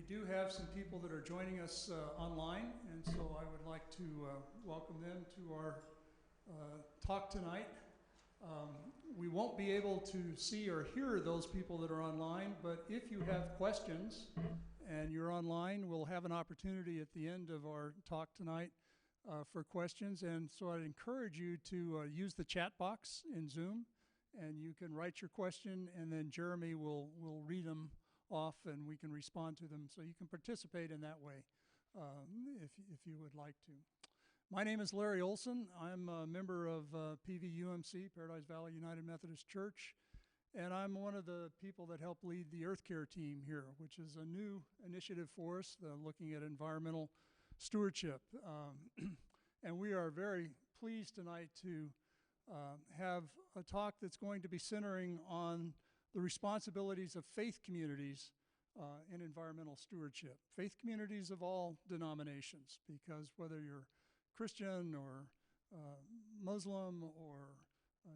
We do have some people that are joining us online, and so I would like to welcome them to our talk tonight. We won't be able to see or hear those people that are online, but if you have questions and you're online, we'll have an opportunity at the end of our talk tonight for questions. And so I'd encourage you to use the chat box in Zoom, and you can write your question, and then Jeremy will read them off and we can respond to them. So you can participate in that way if you would like to. My name is Larry Olson. I'm a member of PVUMC, Paradise Valley United Methodist Church, and I'm one of the people that help lead the Earth Care team here, which is a new initiative for us, looking at environmental stewardship. And we are very pleased tonight to have a talk that's going to be centering on the responsibilities of faith communities in environmental stewardship. Faith communities of all denominations, because whether you're Christian or Muslim or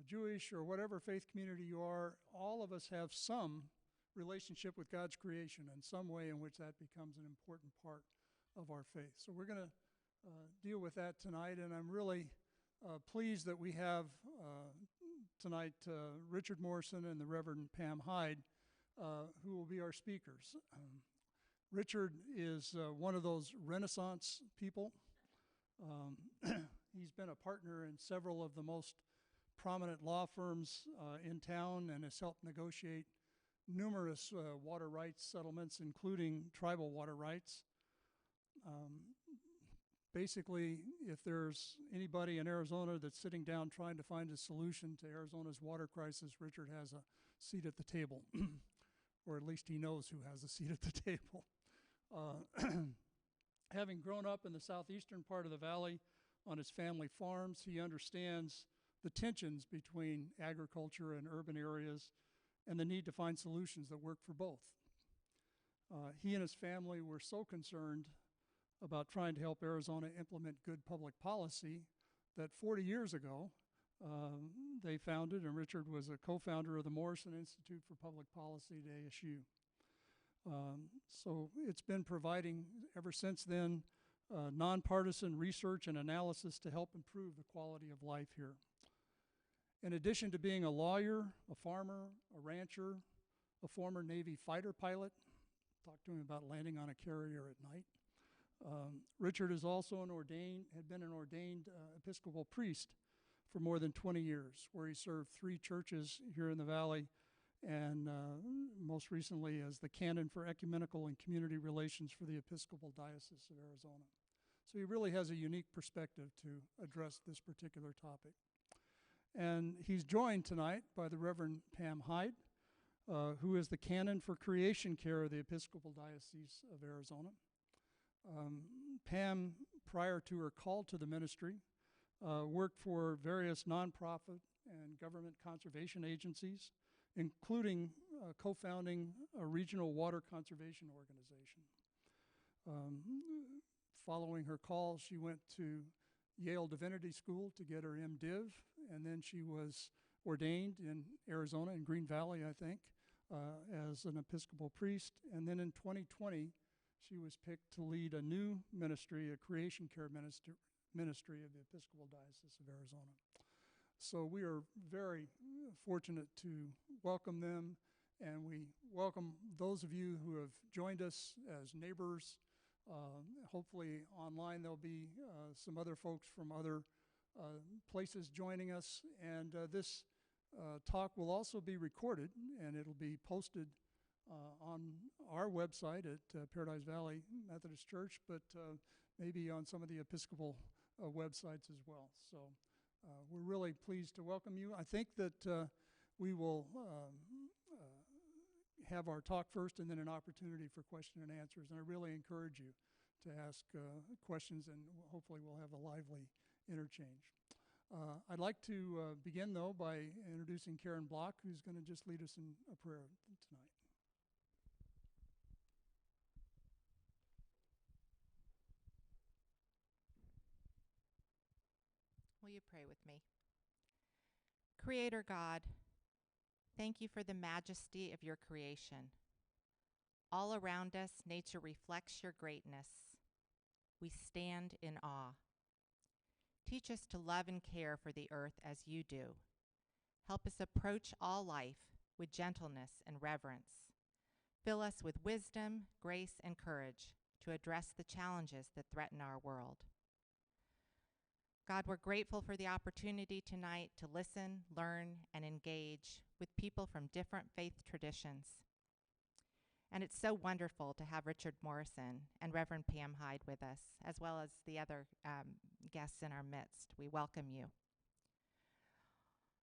Jewish or whatever faith community you are, all of us have some relationship with God's creation and some way in which that becomes an important part of our faith. So we're going to deal with that tonight, and I'm really pleased that we have tonight Richard Morrison and the Reverend Pam Hyde, who will be our speakers. Richard is one of those Renaissance people. He's been a partner in several of the most prominent law firms in town and has helped negotiate numerous water rights settlements, including tribal water rights. Basically, if there's anybody in Arizona that's sitting down trying to find a solution to Arizona's water crisis, Richard has a seat at the table, or at least he knows who has a seat at the table. Having grown up in the southeastern part of the valley on his family farms, he understands the tensions between agriculture and urban areas and the need to find solutions that work for both. He and his family were so concerned about trying to help Arizona implement good public policy that 40 years ago they founded, and Richard was a co-founder of the Morrison Institute for Public Policy at ASU. So it's been providing ever since then nonpartisan research and analysis to help improve the quality of life here. In addition to being a lawyer, a farmer, a rancher, a former Navy fighter pilot, talked to him about landing on a carrier at night. Richard is also had been an ordained Episcopal priest for more than 20 years, where he served 3 churches here in the valley, and most recently as the canon for ecumenical and community relations for the Episcopal Diocese of Arizona. So he really has a unique perspective to address this particular topic. And he's joined tonight by the Reverend Pam Hyde, who is the canon for creation care of the Episcopal Diocese of Arizona. Pam, prior to her call to the ministry, worked for various nonprofit and government conservation agencies, including co-founding a regional water conservation organization. Following her call, she went to Yale Divinity School to get her MDiv, and then she was ordained in Arizona, in Green Valley, I think, as an Episcopal priest. And then in 2020, she was picked to lead a new ministry, a creation care ministry of the Episcopal Diocese of Arizona. So we are very fortunate to welcome them, and we welcome those of you who have joined us as neighbors. Hopefully online there'll be some other folks from other places joining us, and this talk will also be recorded, and it'll be posted on our website at Paradise Valley Methodist Church, but maybe on some of the Episcopal websites as well. So we're really pleased to welcome you. I think that we will have our talk first and then an opportunity for question and answers, and I really encourage you to ask questions, and hopefully we'll have a lively interchange. I'd like to begin, though, by introducing Karen Block, who's going to just lead us in a prayer tonight. Will you pray with me? Creator God, thank you for the majesty of your creation. All around us, nature reflects your greatness. We stand in awe. Teach us to love and care for the earth as you do. Help us approach all life with gentleness and reverence. Fill us with wisdom, grace, and courage to address the challenges that threaten our world. God, we're grateful for the opportunity tonight to listen, learn, and engage with people from different faith traditions. And it's so wonderful to have Richard Morrison and Reverend Pam Hyde with us, as well as the other guests in our midst. We welcome you.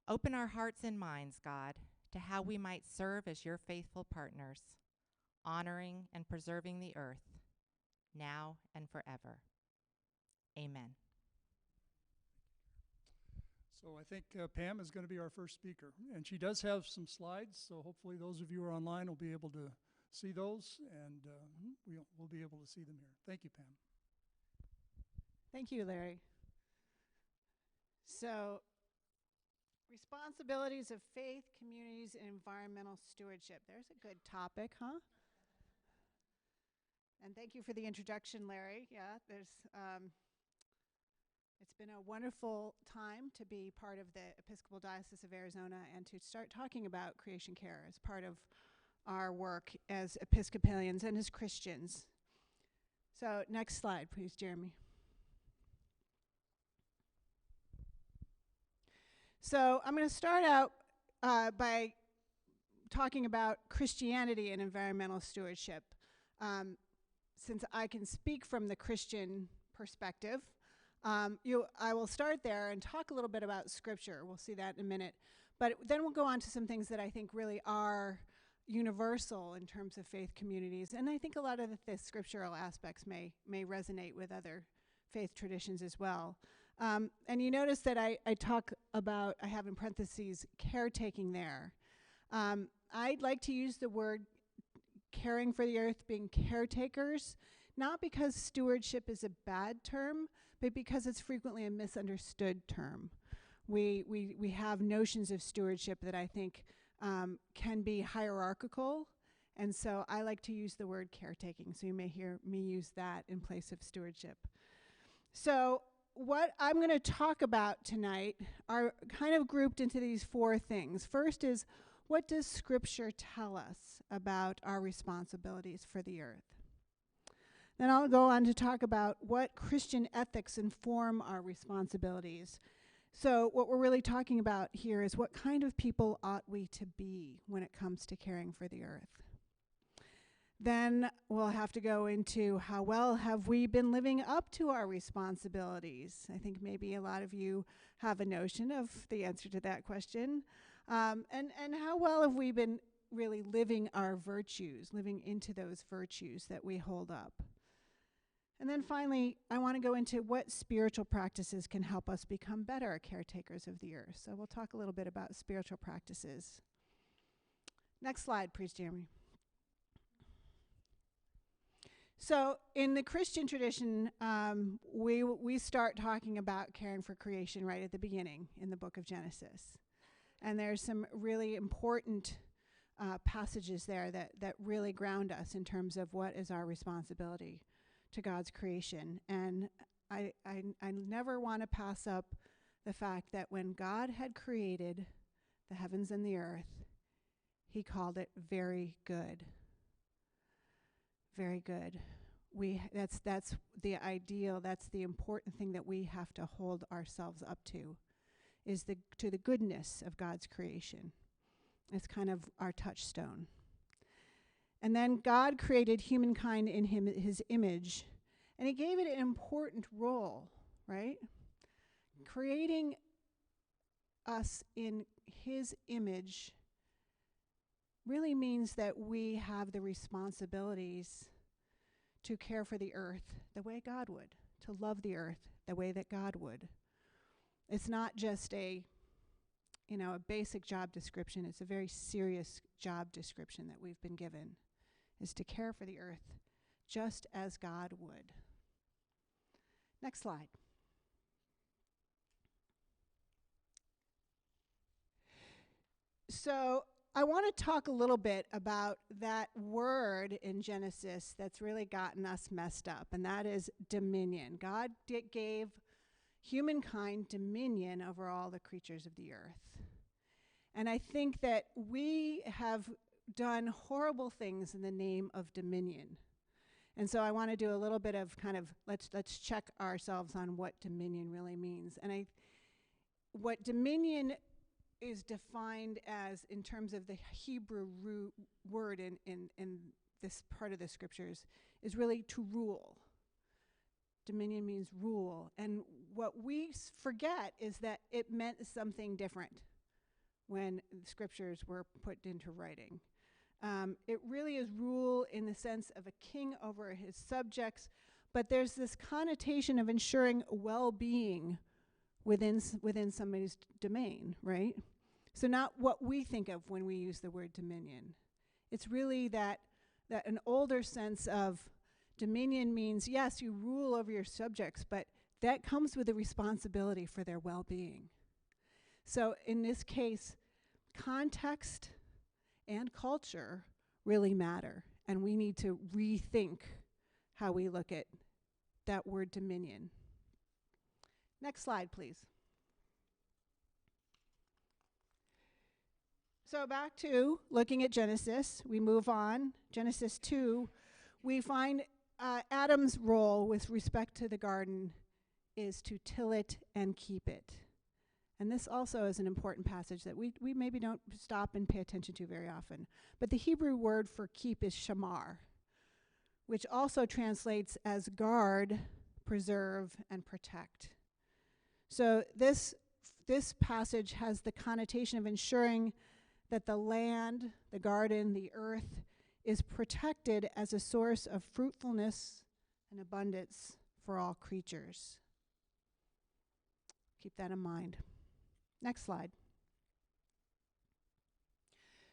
Open our hearts and minds, God, to how we might serve as your faithful partners, honoring and preserving the earth, now and forever. Amen. So I think Pam is going to be our first speaker. And she does have some slides, so hopefully those of you who are online will be able to see those, and we'll be able to see them here. Thank you, Pam. Thank you, Larry. So, responsibilities of faith, communities, and environmental stewardship. There's a good topic, huh? And thank you for the introduction, Larry. Yeah, it's been a wonderful time to be part of the Episcopal Diocese of Arizona and to start talking about creation care as part of our work as Episcopalians and as Christians. So, next slide, please, Jeremy. So I'm going to start out by talking about Christianity and environmental stewardship. Since I can speak from the Christian perspective, I will start there and talk a little bit about Scripture. We'll see that in a minute. But then we'll go on to some things that I think really are universal in terms of faith communities. And I think a lot of the scriptural aspects may resonate with other faith traditions as well. And you notice that I talk about, I have in parentheses, caretaking there. I'd like to use the word caring for the earth, being caretakers, not because stewardship is a bad term, but because it's frequently a misunderstood term. We have notions of stewardship that I think can be hierarchical, and so I like to use the word caretaking, so you may hear me use that in place of stewardship. So what I'm going to talk about tonight are kind of grouped into these four things. First is, what does Scripture tell us about our responsibilities for the earth? Then I'll go on to talk about what Christian ethics inform our responsibilities. So what we're really talking about here is, what kind of people ought we to be when it comes to caring for the earth? Then we'll have to go into how well have we been living up to our responsibilities. I think maybe a lot of you have a notion of the answer to that question. And how well have we been really living our virtues, living into those virtues that we hold up? And then finally, I want to go into what spiritual practices can help us become better caretakers of the earth. So we'll talk a little bit about spiritual practices. Next slide, please, Jeremy. So in the Christian tradition, we start talking about caring for creation right at the beginning in the book of Genesis. And there's some really important passages there that really ground us in terms of what is our responsibility to God's creation. And I never want to pass up the fact that when God had created the heavens and the earth, he called it very good. Very good. That's the ideal, that's the important thing that we have to hold ourselves up to, is to the goodness of God's creation. It's kind of our touchstone. And then God created humankind in his image, and he gave it an important role, right? Creating us in his image really means that we have the responsibilities to care for the earth the way God would, to love the earth the way that God would. It's not just a basic job description. It's a very serious job description that we've been given, is to care for the earth just as God would. Next slide. So I want to talk a little bit about that word in Genesis that's really gotten us messed up, and that is dominion. God gave humankind dominion over all the creatures of the earth. And I think that we have done horrible things in the name of dominion. And so I want to do a little bit of kind of let's check ourselves on what dominion really means. And what dominion is defined as in terms of the Hebrew word in this part of the scriptures is really to rule. Dominion means rule. And what we forget is that it meant something different when the scriptures were put into writing. It really is rule in the sense of a king over his subjects, but there's this connotation of ensuring well-being within somebody's domain, right? So not what we think of when we use the word dominion. It's really that an older sense of dominion means, yes, you rule over your subjects, but that comes with a responsibility for their well-being. So in this case, context and culture really matter, and we need to rethink how we look at that word dominion. Next slide, please. So back to looking at Genesis, we move on. Genesis 2, we find Adam's role with respect to the garden is to till it and keep it. And this also is an important passage that we maybe don't stop and pay attention to very often. But the Hebrew word for keep is shamar, which also translates as guard, preserve, and protect. So this passage has the connotation of ensuring that the land, the garden, the earth is protected as a source of fruitfulness and abundance for all creatures. Keep that in mind. Next slide.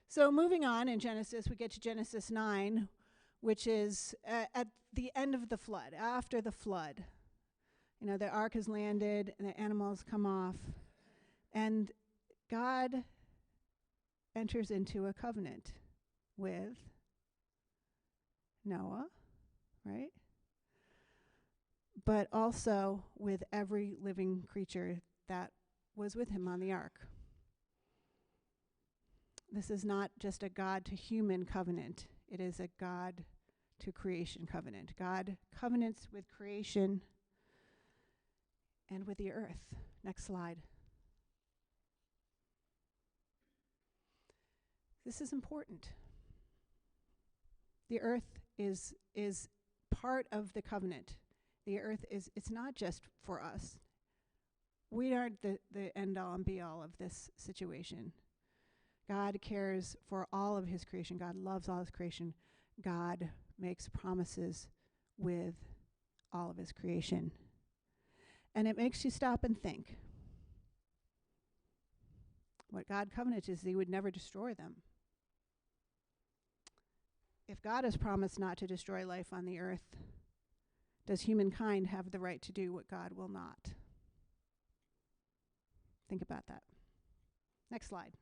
So moving on in Genesis, we get to Genesis 9, which is at the end of the flood, after the flood. You know, the ark has landed and the animals come off, and God enters into a covenant with Noah, right? But also with every living creature that was with him on the ark. This is not just a God to human covenant. It is a God to creation covenant. God covenants with creation and with the earth. Next slide. This is important. The earth is part of the covenant. The earth it's not just for us. We aren't the end all and be all of this situation. God cares for all of his creation. God loves all his creation. God makes promises with all of his creation. And it makes you stop and think. What God covenanted is he would never destroy them. If God has promised not to destroy life on the earth, does humankind have the right to do what God will not? Think about that. Next slide.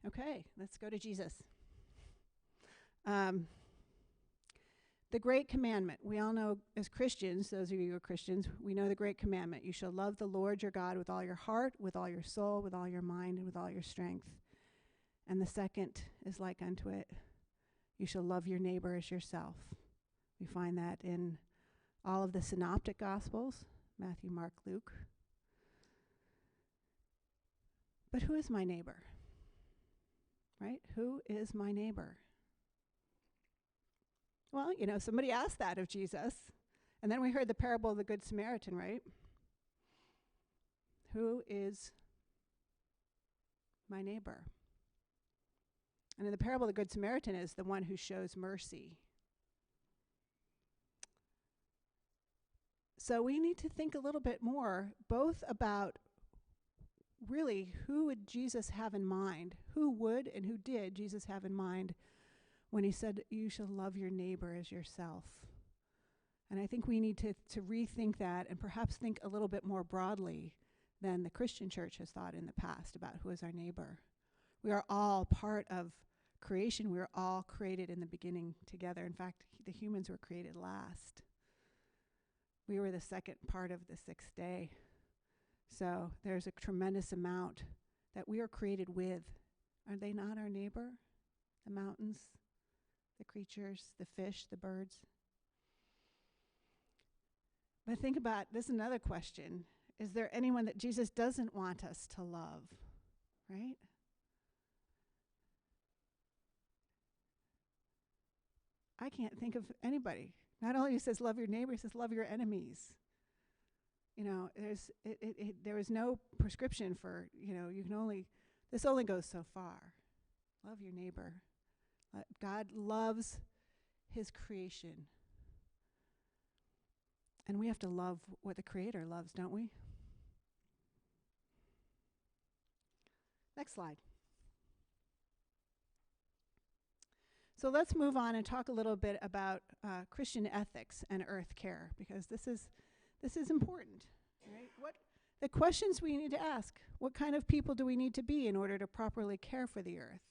Okay, let's go to Jesus. The great commandment. We all know as Christians, those of you who are Christians, we know the great commandment. You shall love the Lord your God with all your heart, with all your soul, with all your mind, and with all your strength. And the second is like unto it. You shall love your neighbor as yourself. We find that in all of the synoptic gospels, Matthew, Mark, Luke. But who is my neighbor? Right? Who is my neighbor? Well, you know, somebody asked that of Jesus. And then we heard the parable of the Good Samaritan, right? Who is my neighbor? And in the parable of the Good Samaritan is the one who shows mercy. So we need to think a little bit more, both about really who would Jesus have in mind? Who would and who did Jesus have in mind when he said, you shall love your neighbor as yourself? And I think we need to rethink that and perhaps think a little bit more broadly than the Christian church has thought in the past about who is our neighbor. We are all part of creation. We were all created in the beginning together. In fact, the humans were created last. We were the second part of the sixth day. So there's a tremendous amount that we are created with. Are they not our neighbor? The mountains, the creatures, the fish, the birds. But think about this, another question. Is there anyone that Jesus doesn't want us to love? Right? I can't think of anybody. Not only he says love your neighbor, he says love your enemies. You know, there is no prescription for, you can only, this only goes so far. Love your neighbor. God loves his creation. And we have to love what the Creator loves, don't we? Next slide. So let's move on and talk a little bit about Christian ethics and earth care, because this is important, right? What the questions we need to ask: what kind of people do we need to be in order to properly care for the earth?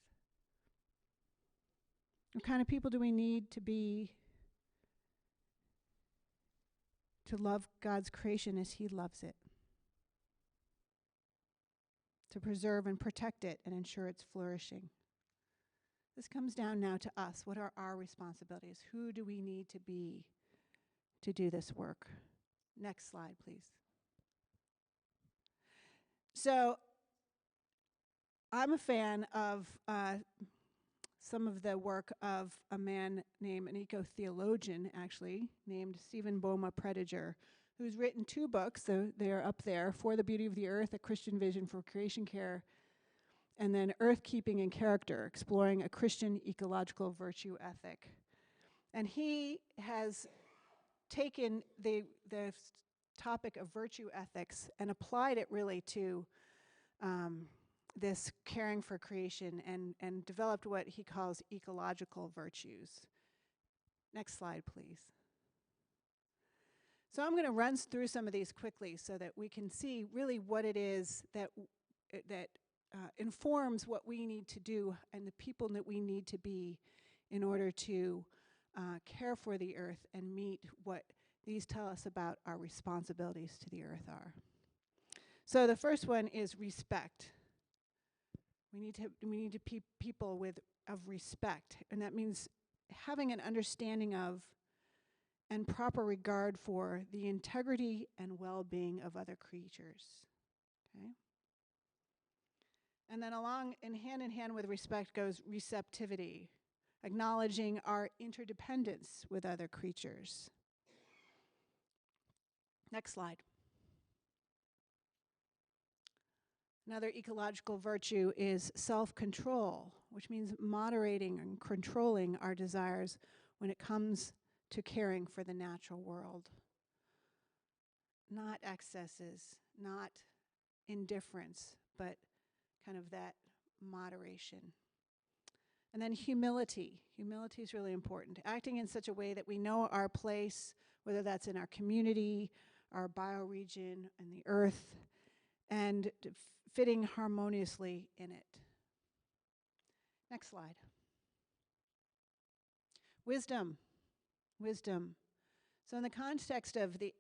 What kind of people do we need to be to love God's creation as he loves it? To preserve and protect it and ensure its flourishing. This comes down now to us. What are our responsibilities? Who do we need to be to do this work? Next slide, please. So, I'm a fan of some of the work of a man named, an eco-theologian actually, named Stephen Boma Prediger, who's written 2 books, so they're up there, For the Beauty of the Earth, A Christian Vision for Creation Care, and then Earth Keeping and Character, Exploring a Christian Ecological Virtue Ethic. And he has taken the topic of virtue ethics and applied it really to this caring for creation and developed what he calls ecological virtues. Next slide, please. So I'm going to run through some of these quickly so that we can see really what it is that informs what we need to do and the people that we need to be in order to care for the earth and meet what these tell us about our responsibilities to the earth are. So the first one is respect. We need to people of respect, and that means having an understanding of and proper regard for the integrity and well-being of other creatures. Okay? And then hand in hand with respect goes receptivity, acknowledging our interdependence with other creatures. Next slide. Another ecological virtue is self-control, which means moderating and controlling our desires when it comes to caring for the natural world. Not excesses, not indifference, but kind of that moderation. And then humility. Humility is really important. Acting in such a way that we know our place, whether that's in our community, our bioregion, and the earth, and fitting harmoniously in it. Next slide. Wisdom. Wisdom. So in the context of the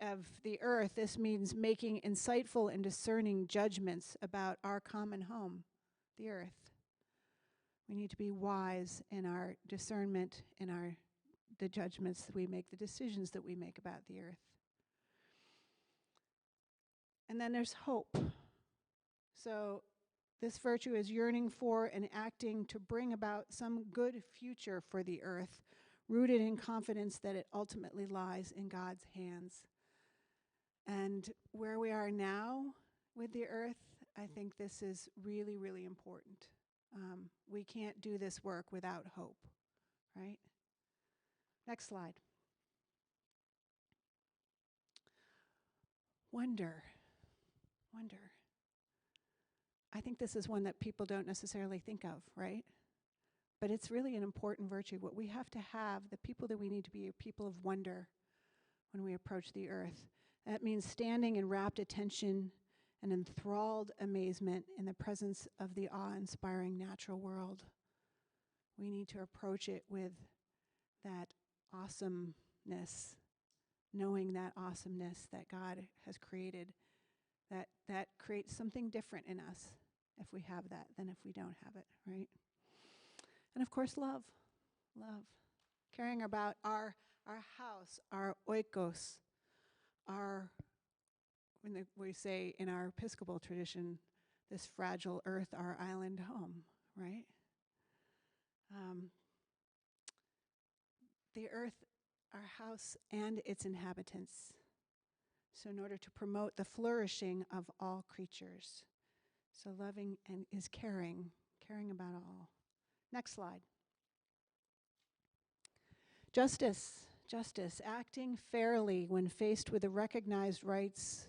earth, this means making insightful and discerning judgments about our common home, the earth. We need to be wise in our discernment, in the judgments that we make, the decisions that we make about the earth. And then there's hope. So this virtue is yearning for and acting to bring about some good future for the earth, rooted in confidence that it ultimately lies in God's hands. And where we are now with the earth, I think this is really, really important. We can't do this work without hope, right? Next slide. Wonder. I think this is one that people don't necessarily think of, right? But it's really an important virtue. What we have to have, the people that we need to be, are people of wonder when we approach the earth. That means standing in rapt attention and enthralled amazement in the presence of the awe-inspiring natural world. We need to approach it with that awesomeness, knowing that awesomeness that God has created, that creates something different in us if we have that than if we don't have it, right? And of course, love. Caring about our house, our oikos, we say in our Episcopal tradition, this fragile earth, our island home, right? The earth, our house, and its inhabitants. So in order to promote the flourishing of all creatures. So loving and is caring about all. Next slide. Justice, acting fairly when faced with the recognized rights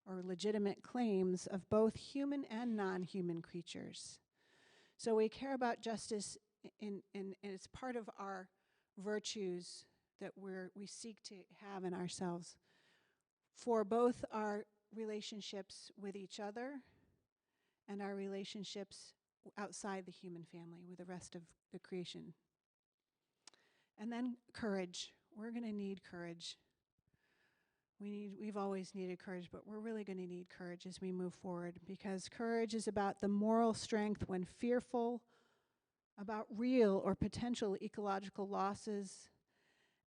or legitimate claims of both human and non-human creatures. So we care about justice and it's part of our virtues that we seek to have in ourselves for both our relationships with each other and our relationships outside the human family with the rest of the creation. And then courage. We're going to need courage. We've always needed courage, but we're really going to need courage as we move forward, because courage is about the moral strength when fearful about real or potential ecological losses,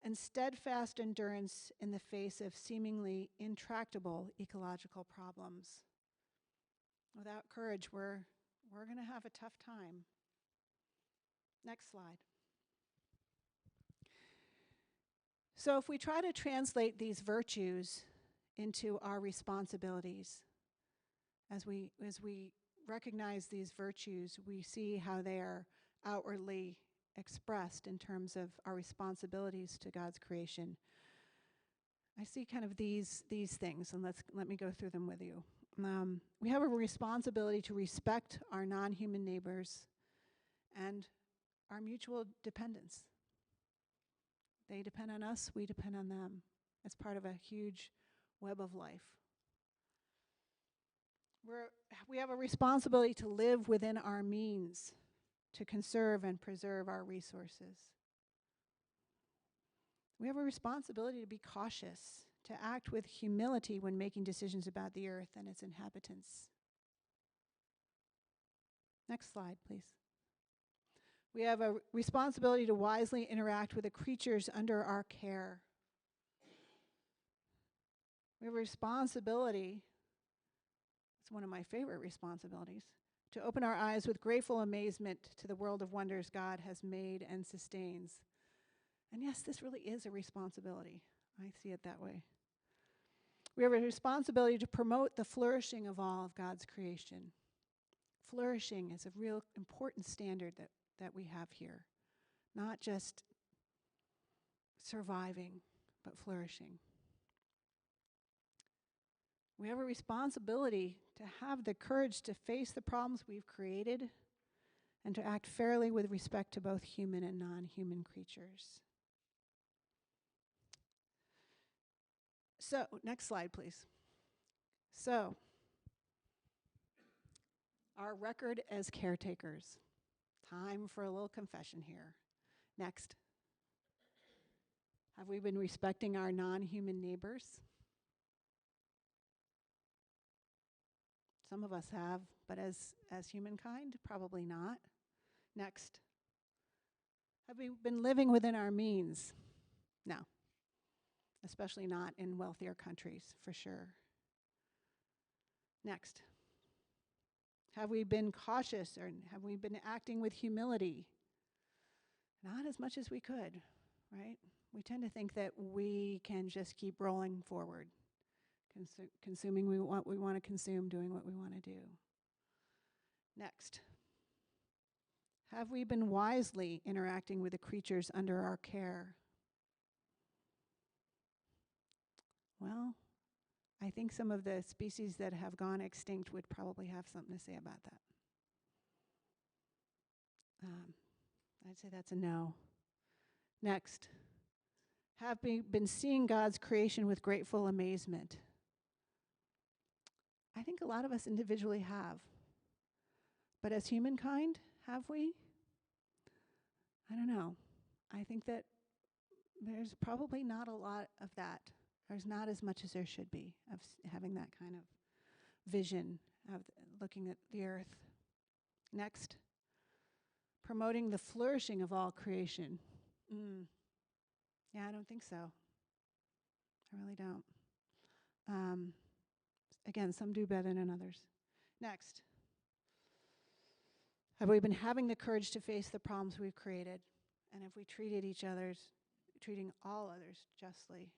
and steadfast endurance in the face of seemingly intractable ecological problems. Without courage, we're going to have a tough time. Next slide. So if we try to translate these virtues into our responsibilities, as we recognize these virtues, we see how they are outwardly expressed in terms of our responsibilities to God's creation. I see kind of these things, and let me go through them with you. We have a responsibility to respect our non-human neighbors and our mutual dependence. They depend on us, we depend on them. It's part of a huge web of life. We have a responsibility to live within our means, to conserve and preserve our resources. We have a responsibility to be cautious, to act with humility when making decisions about the earth and its inhabitants. Next slide, please. We have a responsibility to wisely interact with the creatures under our care. We have a responsibility, it's one of my favorite responsibilities, to open our eyes with grateful amazement to the world of wonders God has made and sustains. And yes, this really is a responsibility. I see it that way. We have a responsibility to promote the flourishing of all of God's creation. Flourishing is a real important standard that we have here. Not just surviving, but flourishing. We have a responsibility to have the courage to face the problems we've created and to act fairly with respect to both human and non-human creatures. So, next slide, please. So, our record as caretakers. Time for a little confession here. Next. Have we been respecting our non-human neighbors? Some of us have, but as humankind, probably not. Next. Have we been living within our means? No. Especially not in wealthier countries, for sure. Next. Have we been cautious, or have we been acting with humility? Not as much as we could, right? We tend to think that we can just keep rolling forward, consuming what we want to consume, doing what we want to do. Next. Have we been wisely interacting with the creatures under our care? Well, I think some of the species that have gone extinct would probably have something to say about that. I'd say that's a no. Next. Have we been seeing God's creation with grateful amazement? I think a lot of us individually have. But as humankind, have we? I don't know. I think that there's probably not a lot of that. There's not as much as there should be of having that kind of vision of looking at the earth. Next, promoting the flourishing of all creation. Yeah, I don't think so. I really don't. Again, some do better than others. Next, have we been having the courage to face the problems we've created? And have we treating all others justly?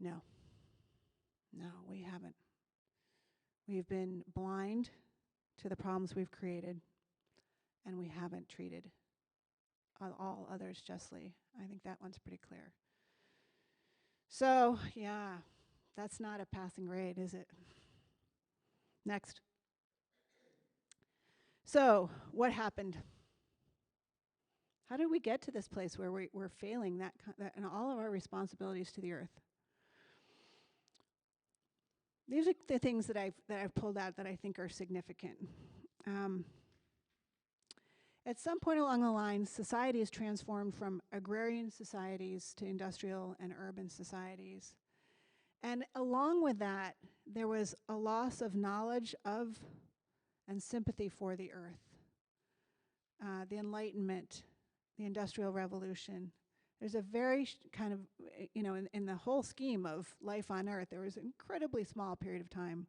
No. No, we haven't. We've been blind to the problems we've created, and we haven't treated all others justly. I think that one's pretty clear. So, yeah, that's not a passing grade, is it? Next. So, what happened? How did we get to this place where we're failing that in all of our responsibilities to the earth? These are the things that I've pulled out that I think are significant. At some point along the line, society has transformed from agrarian societies to industrial and urban societies. And along with that, there was a loss of knowledge of and sympathy for the earth. The Enlightenment, the Industrial Revolution. There's a very kind of, in the whole scheme of life on Earth, there was an incredibly small period of time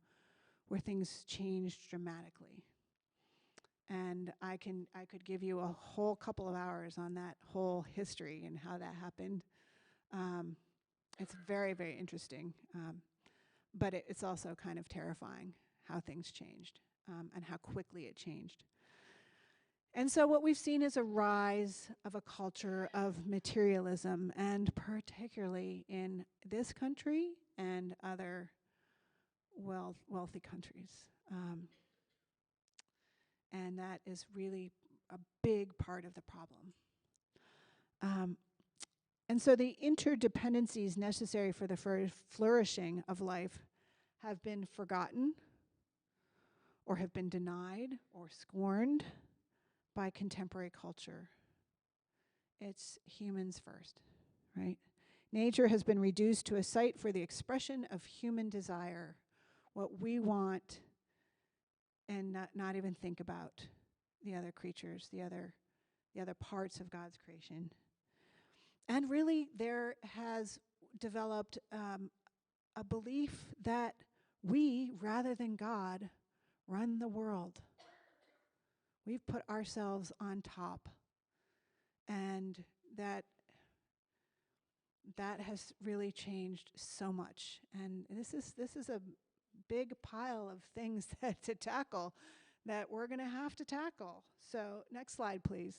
where things changed dramatically. And I could give you a whole couple of hours on that whole history and how that happened. It's very, very interesting. But it's also kind of terrifying how things changed and how quickly it changed. And so what we've seen is a rise of a culture of materialism, and particularly in this country and other wealthy countries. And that is really a big part of the problem. And so the interdependencies necessary for the flourishing of life have been forgotten or have been denied or scorned by contemporary culture. It's humans first, right? Nature has been reduced to a site for the expression of human desire, what we want, and not even think about the other creatures, the other parts of God's creation. And really, there has developed a belief that we, rather than God, run the world. We've put ourselves on top, and that has really changed so much. And this is a big pile of things to tackle that we're going to have to tackle. So next slide, please.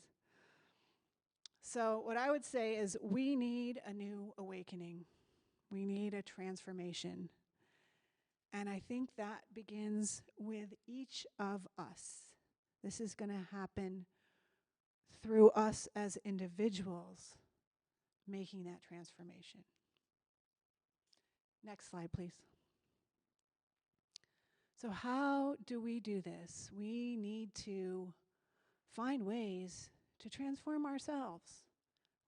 So what I would say is we need a new awakening. We need a transformation. And I think that begins with each of us. This is going to happen through us as individuals making that transformation. Next slide, please. So how do we do this? We need to find ways to transform ourselves.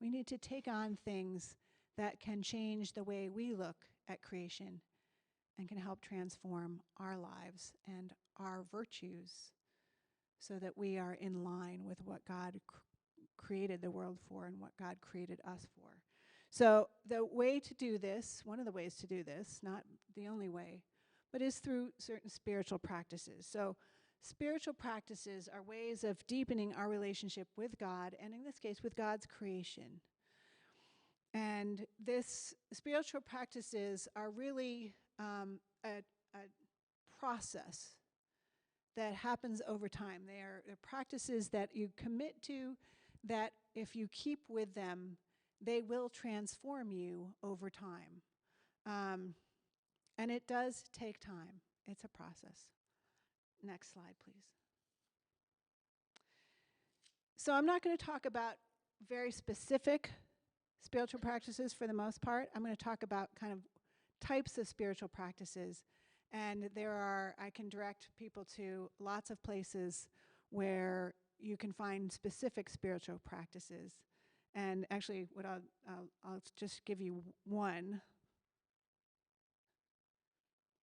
We need to take on things that can change the way we look at creation and can help transform our lives and our virtues so that we are in line with what God created the world for and what God created us for. So the way to do this, one of the ways to do this, not the only way, but is through certain spiritual practices. So spiritual practices are ways of deepening our relationship with God, and in this case, with God's creation. And this spiritual practices are really a process that happens over time. They're practices that you commit to, that if you keep with them, they will transform you over time. And it does take time. It's a process. Next slide, please. So I'm not going to talk about very specific spiritual practices for the most part. I'm going to talk about kind of types of spiritual practices And I can direct people to lots of places where you can find specific spiritual practices. And actually, I'll just give you one.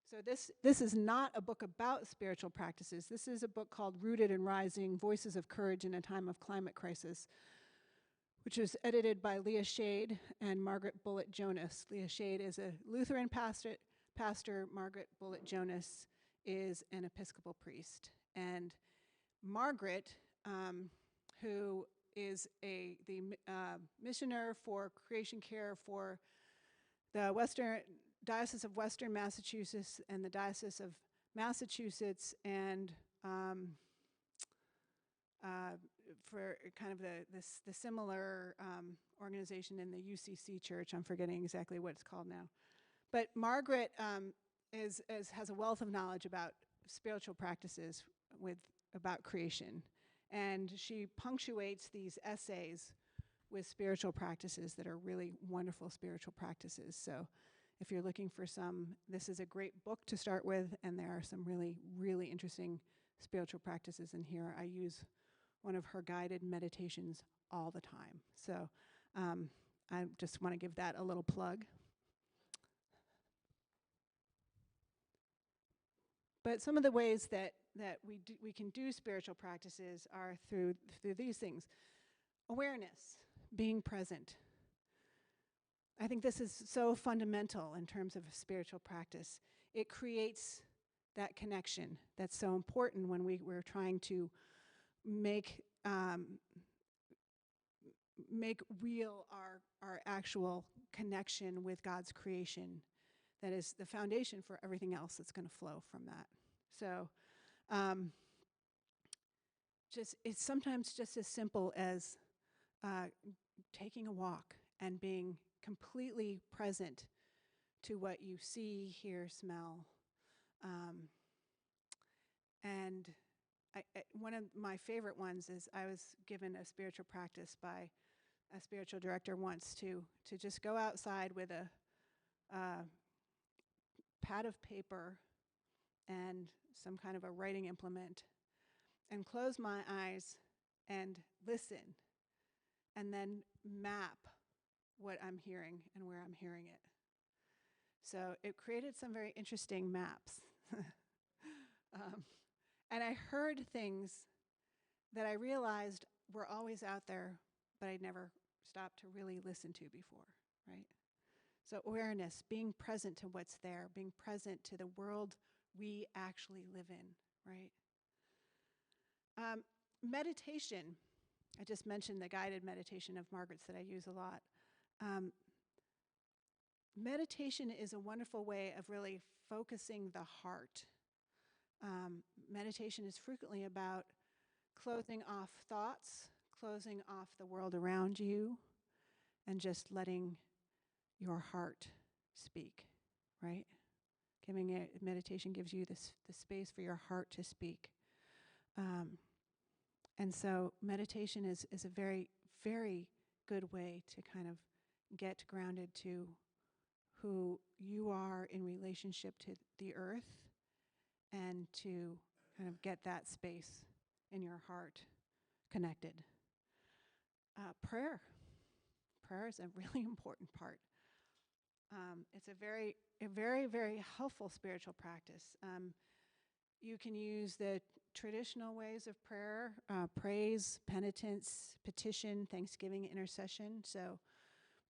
So this is not a book about spiritual practices. This is a book called Rooted and Rising, Voices of Courage in a Time of Climate Crisis, which was edited by Leah Shade and Margaret Bullitt Jonas. Leah Shade is a Lutheran pastor. Margaret Bullitt Jonas is an Episcopal priest. And Margaret, who is the missioner for creation care for the Diocese of Western Massachusetts and the Diocese of Massachusetts, and for kind of the similar organization in the UCC Church. I'm forgetting exactly what it's called now. But Margaret has a wealth of knowledge about spiritual practices about creation. And she punctuates these essays with spiritual practices that are really wonderful spiritual practices. So if you're looking for this is a great book to start with, and there are some really, really interesting spiritual practices in here. I use one of her guided meditations all the time. So I just want to give that a little plug. But some of the ways that we can do spiritual practices are through these things. Awareness, being present. I think this is so fundamental in terms of a spiritual practice. It creates that connection that's so important when we're trying to make real our actual connection with God's creation. That is the foundation for everything else that's going to flow from that. So it's sometimes just as simple as taking a walk and being completely present to what you see, hear, smell. And one of my favorite ones is I was given a spiritual practice by a spiritual director once to just go outside with a pad of paper and some kind of a writing implement and close my eyes and listen and then map what I'm hearing and where I'm hearing it. So it created some very interesting maps. And I heard things that I realized were always out there, but I'd never stopped to really listen to before, right? So awareness, being present to what's there, being present to the world we actually live in, right? Meditation. I just mentioned the guided meditation of Margaret's that I use a lot. Meditation is a wonderful way of really focusing the heart. Meditation is frequently about closing off thoughts, closing off the world around you, and just letting your heart speak, right? Meditation gives you the space for your heart to speak. And so meditation is a very, very good way to kind of get grounded to who you are in relationship to the earth and to kind of get that space in your heart connected. Prayer. Prayer is a really important part. It's a very, very helpful spiritual practice. You can use the traditional ways of prayer, praise, penitence, petition, thanksgiving, intercession. So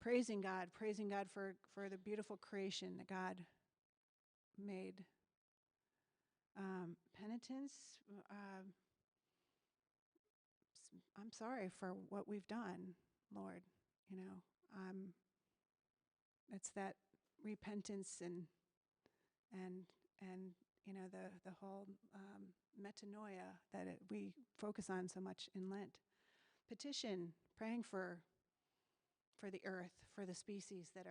praising God for the beautiful creation that God made. Penitence, I'm sorry for what we've done, Lord. It's that repentance and the whole metanoia that we focus on so much in Lent. Petition, praying for the earth, for the species that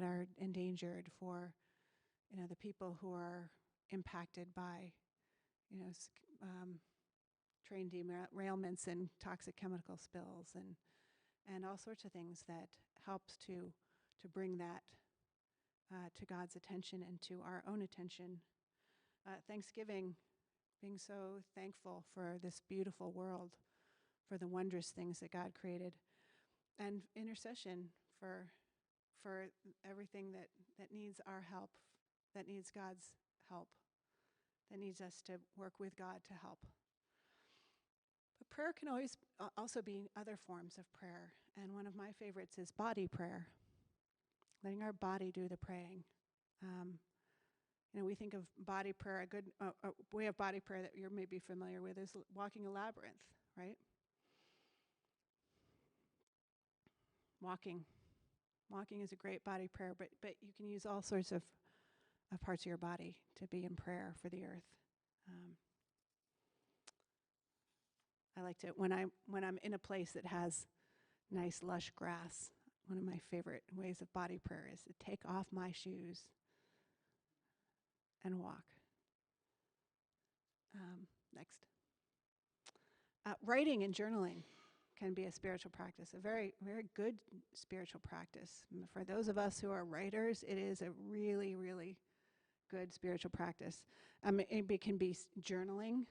are endangered, for the people who are impacted by train derailments and toxic chemical spills and all sorts of things that helps to bring that to God's attention and to our own attention. Thanksgiving, being so thankful for this beautiful world, for the wondrous things that God created, and intercession for everything that needs our help, that needs God's help, that needs us to work with God to help. But prayer can always also be other forms of prayer, and one of my favorites is body prayer, letting our body do the praying. We think of body prayer, a good way of body prayer that you're maybe familiar with is walking a labyrinth, right? Walking is a great body prayer, but you can use all sorts of parts of your body to be in prayer for the earth. I like to, when I'm in a place that has nice lush grass, one of my favorite ways of body prayer is to take off my shoes and walk. Next. Writing and journaling can be a spiritual practice, a very, very good spiritual practice. For those of us who are writers, it is a really, really good spiritual practice. It can be journaling.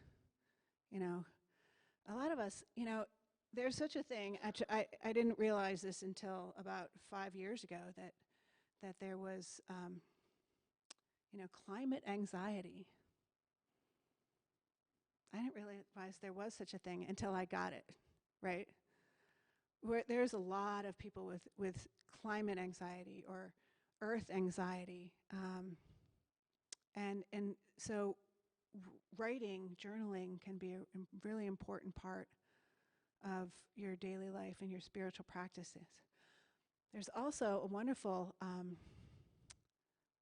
A lot of us, there's such a thing. Actually, I didn't realize this until about 5 years ago that there was, climate anxiety. I didn't realize there was such a thing until I got it, right? There's a lot of people with climate anxiety or earth anxiety. And so writing, journaling can be a really important part of your daily life and your spiritual practices. There's also a wonderful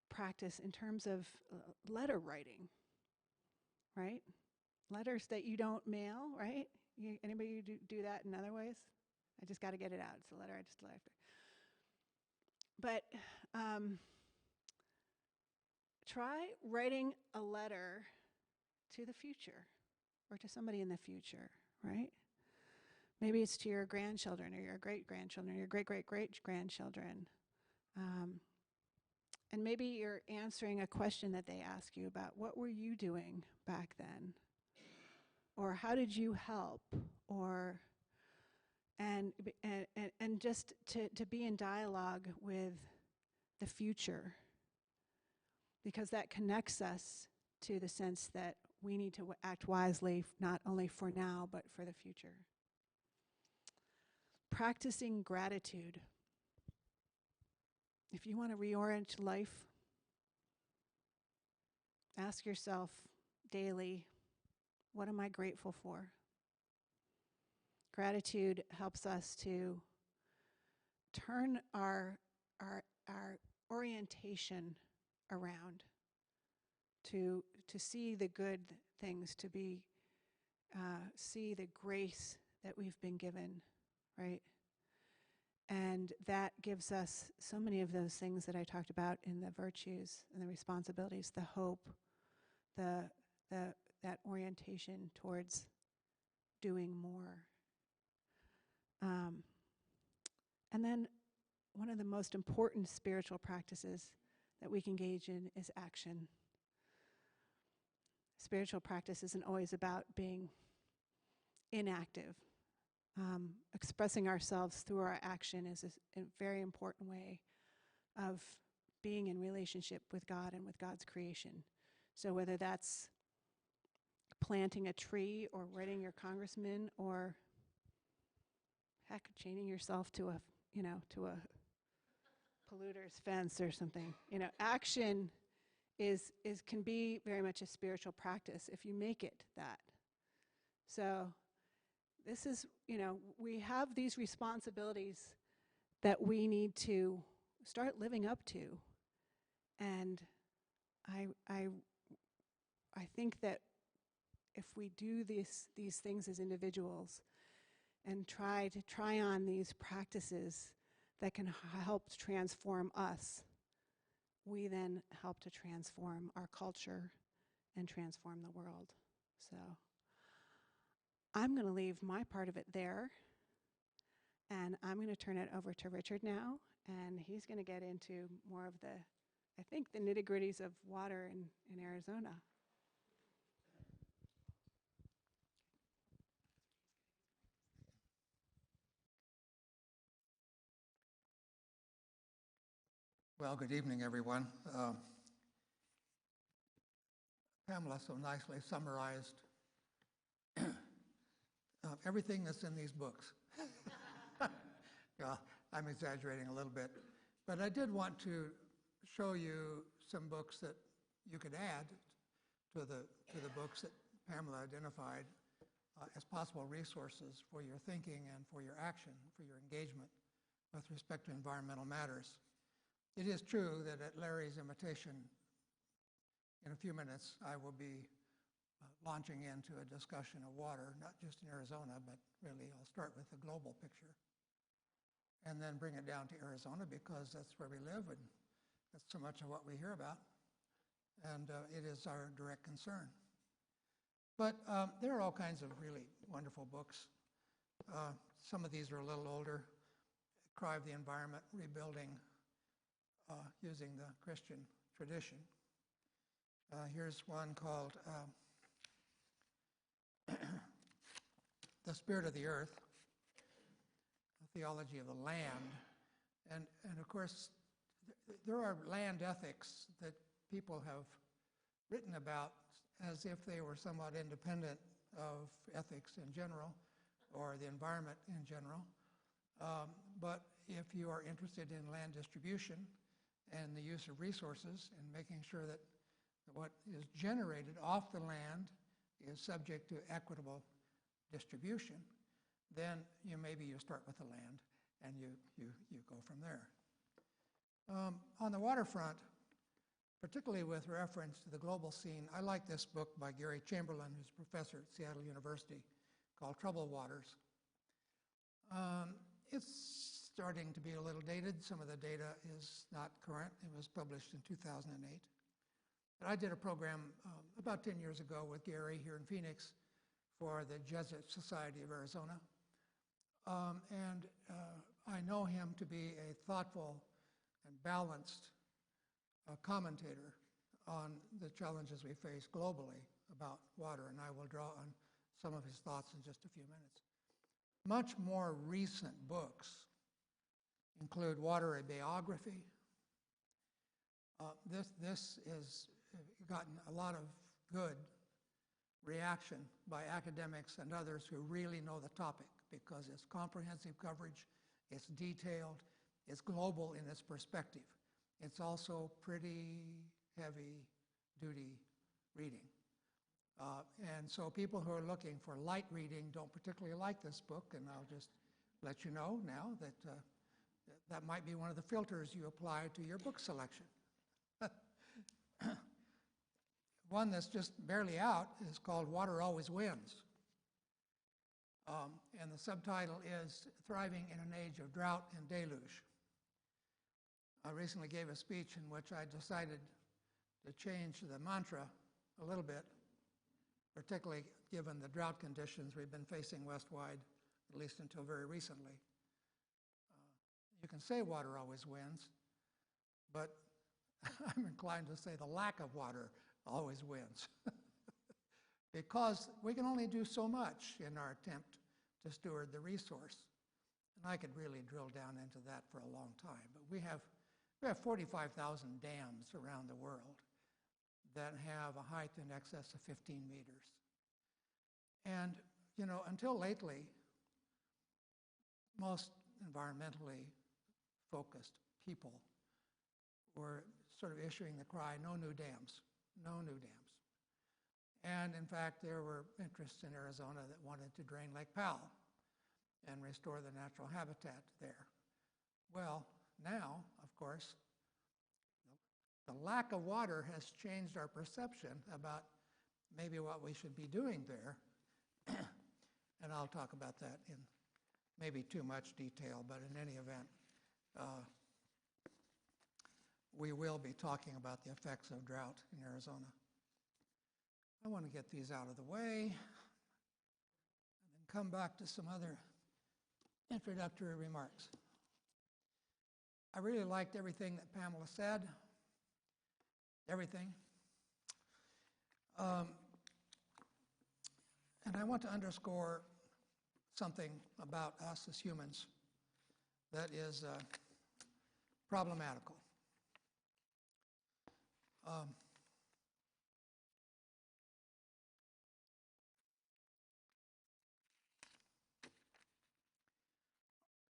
practice in terms of letter writing, right? Letters that you don't mail, right? Anybody do that in other ways? I just got to get it out. It's a letter I just left. But try writing a letter to the future or to somebody in the future, right? Maybe it's to your grandchildren or your great-grandchildren or your great-great-great-grandchildren. And maybe you're answering a question that they ask you about what were you doing back then? Or how did you help? Or and just to be in dialogue with the future, because that connects us to the sense that we need to act wisely, not only for now, but for the future. Practicing gratitude. If you want to reorient life, ask yourself daily, what am I grateful for? Gratitude helps us to turn our orientation around, to see the good things, to see the grace that we've been given, right? And that gives us so many of those things that I talked about in the virtues and the responsibilities, the hope, that orientation towards doing more. And then one of the most important spiritual practices that we can engage in is action. Spiritual practice isn't always about being inactive. Expressing ourselves through our action is a very important way of being in relationship with God and with God's creation. So whether that's planting a tree or writing your congressman or heck, chaining yourself to a polluter's fence or something. Action can be very much a spiritual practice if you make it that. So this is, we have these responsibilities that we need to start living up to. And I think that if we do these things as individuals and try on these practices that can help transform us, we then help to transform our culture and transform the world. So I'm going to leave my part of it there, and I'm going to turn it over to Richard now, and he's going to get into more of the I think, the nitty-gritties of water in Arizona. Well, good evening, everyone. Pamela so nicely summarized everything that's in these books. Yeah, I'm exaggerating a little bit, but I did want to show you some books that you could add to the books that Pamela identified as possible resources for your thinking and for your action, for your engagement with respect to environmental matters. It is true that at Larry's invitation, in a few minutes, I will be launching into a discussion of water, not just in Arizona, but really I'll start with the global picture and then bring it down to Arizona because that's where we live and that's so much of what we hear about. And it is our direct concern. But there are all kinds of really wonderful books. Some of these are a little older. Cry of the Environment, Rebuilding using the Christian tradition. Here's one called The Spirit of the Earth, a Theology of the Land. And of course, there are land ethics that people have written about as if they were somewhat independent of ethics in general or the environment in general. But if you are interested in land distribution and the use of resources and making sure that what is generated off the land is subject to equitable distribution, then maybe you start with the land and you go from there. On the waterfront, particularly with reference to the global scene, I like this book by Gary Chamberlain, who's a professor at Seattle University, called Troubled Waters. It's starting to be a little dated. Some of the data is not current. It was published in 2008. But I did a program about 10 years ago with Gary here in Phoenix for the Jesuit Society of Arizona. I know him to be a thoughtful and balanced commentator on the challenges we face globally about water, and I will draw on some of his thoughts in just a few minutes. Much more recent books include Water, a Biography. This has gotten a lot of good reaction by academics and others who really know the topic because it's comprehensive coverage, it's detailed, it's global in its perspective. It's also pretty heavy-duty reading. And so people who are looking for light reading don't particularly like this book, and I'll just let you know now that that might be one of the filters you apply to your book selection. One that's just barely out is called Water Always Wins. And the subtitle is Thriving in an Age of Drought and Deluge. I recently gave a speech in which I decided to change the mantra a little bit, particularly given the drought conditions we've been facing westwide, at least until very recently. You can say water always wins, but I'm inclined to say the lack of water always wins. Because we can only do so much in our attempt to steward the resource. And I could really drill down into that for a long time. But we have 45,000 dams around the world that have a height in excess of 15 meters. And, until lately, most environmentally focused people were sort of issuing the cry, no new dams, no new dams. And in fact, there were interests in Arizona that wanted to drain Lake Powell and restore the natural habitat there. Well, now, of course, the lack of water has changed our perception about maybe what we should be doing there. And I'll talk about that in maybe too much detail, but in any event, we will be talking about the effects of drought in Arizona. I want to get these out of the way and then come back to some other introductory remarks. I really liked everything that Pamela said. everything. And I want to underscore something about us as humans that is problematical.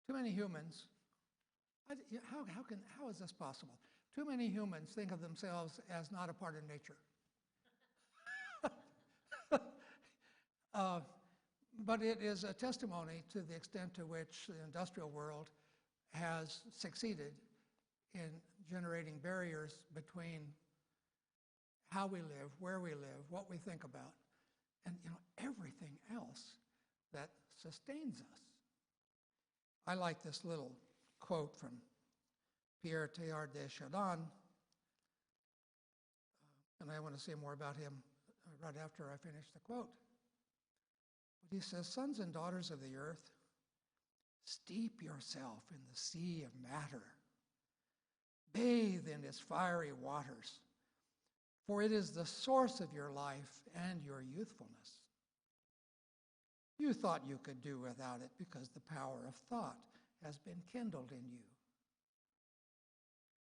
Too many humans, how is this possible? Too many humans think of themselves as not a part of nature. But it is a testimony to the extent to which the industrial world has succeeded in generating barriers between how we live, where we live, what we think about, and everything else that sustains us. I like this little quote from Pierre Teilhard de Chardin, and I want to say more about him right after I finish the quote. But he says, "Sons and daughters of the earth, steep yourself in the sea of matter. Bathe in its fiery waters, for it is the source of your life and your youthfulness. You thought you could do without it because the power of thought has been kindled in you.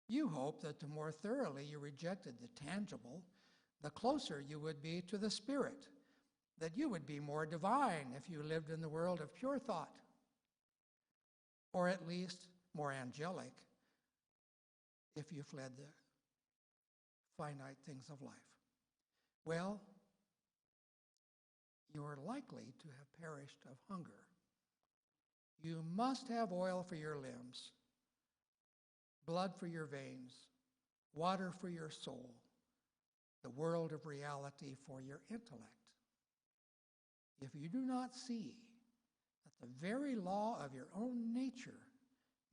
You hope that the more thoroughly you rejected the tangible, the closer you would be to the spirit, that you would be more divine if you lived in the world of pure thought, or at least more angelic if you fled the finite things of life. Well, you are likely to have perished of hunger. You must have oil for your limbs, blood for your veins, water for your soul, the world of reality for your intellect. If you do not see that the very law of your own nature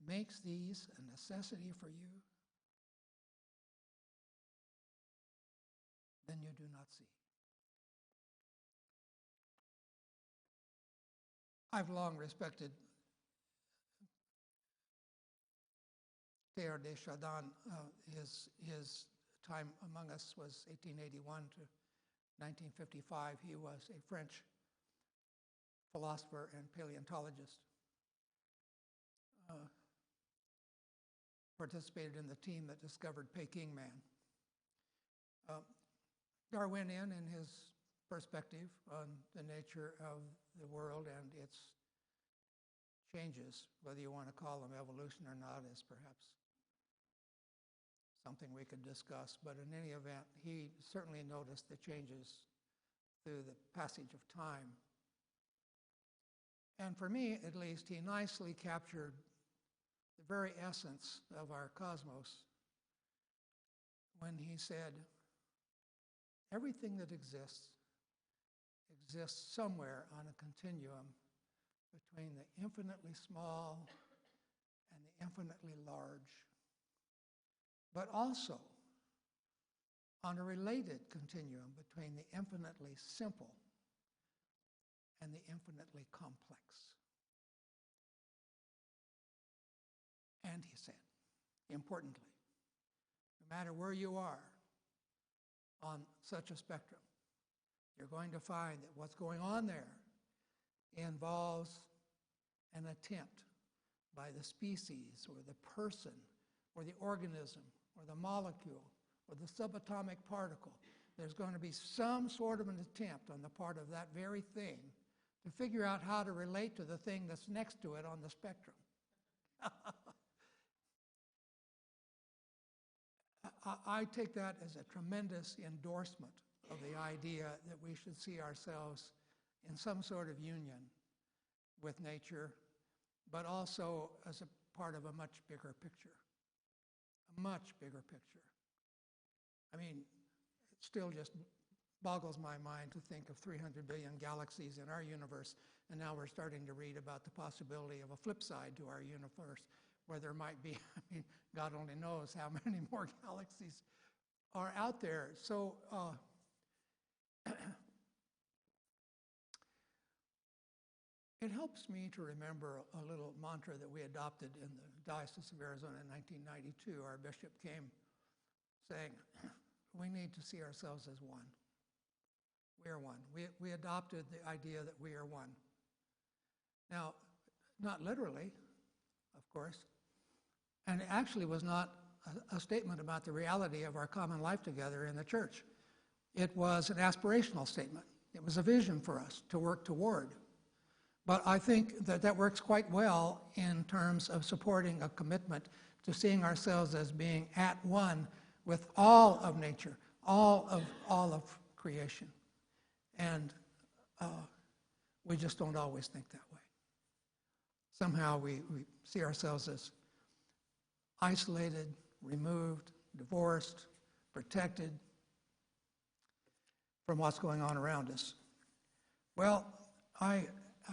makes these a necessity for you, then you do not see." I've long respected Teilhard de Chardin. His time among us was 1881 to 1955. He was a French philosopher and paleontologist. Participated in the team that discovered Peking Man. Darwinian in his perspective on the nature of the world and its changes, whether you want to call them evolution or not, is perhaps something we could discuss. But in any event, he certainly noticed the changes through the passage of time. And for me, at least, he nicely captured the very essence of our cosmos when he said, everything that exists somewhere on a continuum between the infinitely small and the infinitely large, but also on a related continuum between the infinitely simple and the infinitely complex. And he said, importantly, no matter where you are on such a spectrum, you're going to find that what's going on there involves an attempt by the species or the person or the organism or the molecule or the subatomic particle. There's going to be some sort of an attempt on the part of that very thing to figure out how to relate to the thing that's next to it on the spectrum. I take that as a tremendous endorsement of the idea that we should see ourselves in some sort of union with nature, but also as a part of a much bigger picture. A much bigger picture. I mean, it still just boggles my mind to think of 300 billion galaxies in our universe, and now we're starting to read about the possibility of a flip side to our universe, where there might be, I mean, God only knows how many more galaxies are out there. So it helps me to remember a little mantra that we adopted in the Diocese of Arizona in 1992. Our bishop came saying, we need to see ourselves as one. We are one. We adopted the idea that we are one. Now, not literally, of course, and it actually was not a statement about the reality of our common life together in the church. It was an aspirational statement. It was a vision for us to work toward. But I think that that works quite well in terms of supporting a commitment to seeing ourselves as being at one with all of nature, all of creation. And we just don't always think that way. Somehow we see ourselves as isolated, removed, divorced, protected from what's going on around us. Well, I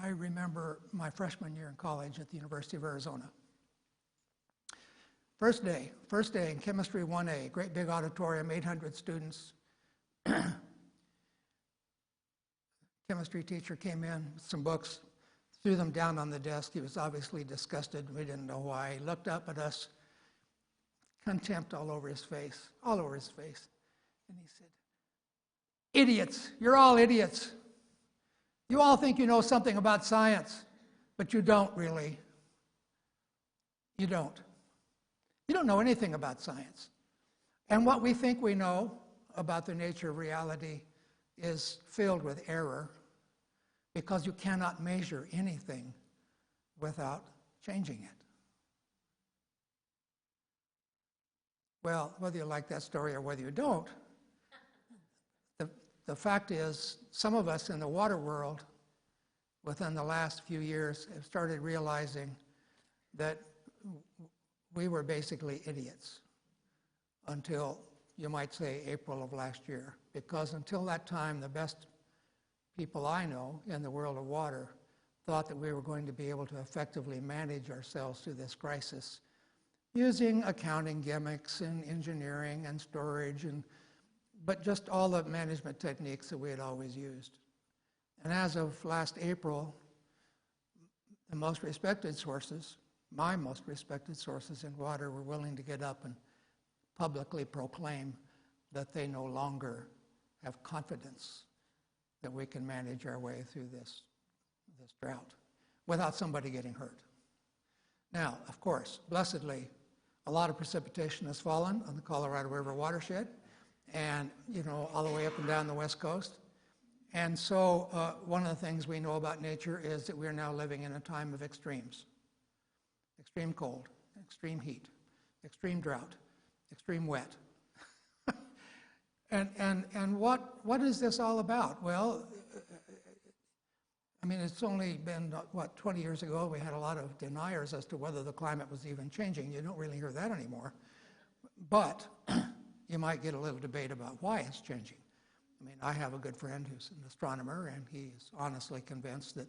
remember my freshman year in college at the University of Arizona. First day in Chemistry 1A, great big auditorium, 800 students. Chemistry teacher came in with some books, threw them down on the desk. He was obviously disgusted. We didn't know why. He looked up at us, contempt all over his face. And he said, "Idiots, you're all idiots. You all think you know something about science, but you don't really. You don't. You don't know anything about science. And what we think we know about the nature of reality is filled with error because you cannot measure anything without changing it." Well, whether you like that story or whether you don't, the fact is, some of us in the water world within the last few years have started realizing that we were basically idiots until, you might say, April of last year. Because until that time, the best people I know in the world of water thought that we were going to be able to effectively manage ourselves through this crisis using accounting gimmicks and engineering and storage, but just all the management techniques that we had always used. And as of last April, the most respected sources, my most respected sources in water, were willing to get up and publicly proclaim that they no longer have confidence that we can manage our way through this drought without somebody getting hurt. Now, of course, blessedly, a lot of precipitation has fallen on the Colorado River watershed, and all the way up and down the West Coast. And so one of the things we know about nature is that we're now living in a time of extremes. Extreme cold, extreme heat, extreme drought, extreme wet. And what is this all about? Well, I mean, it's only been, 20 years ago, we had a lot of deniers as to whether the climate was even changing. You don't really hear that anymore. But you might get a little debate about why it's changing. I mean, I have a good friend who's an astronomer, and he's honestly convinced that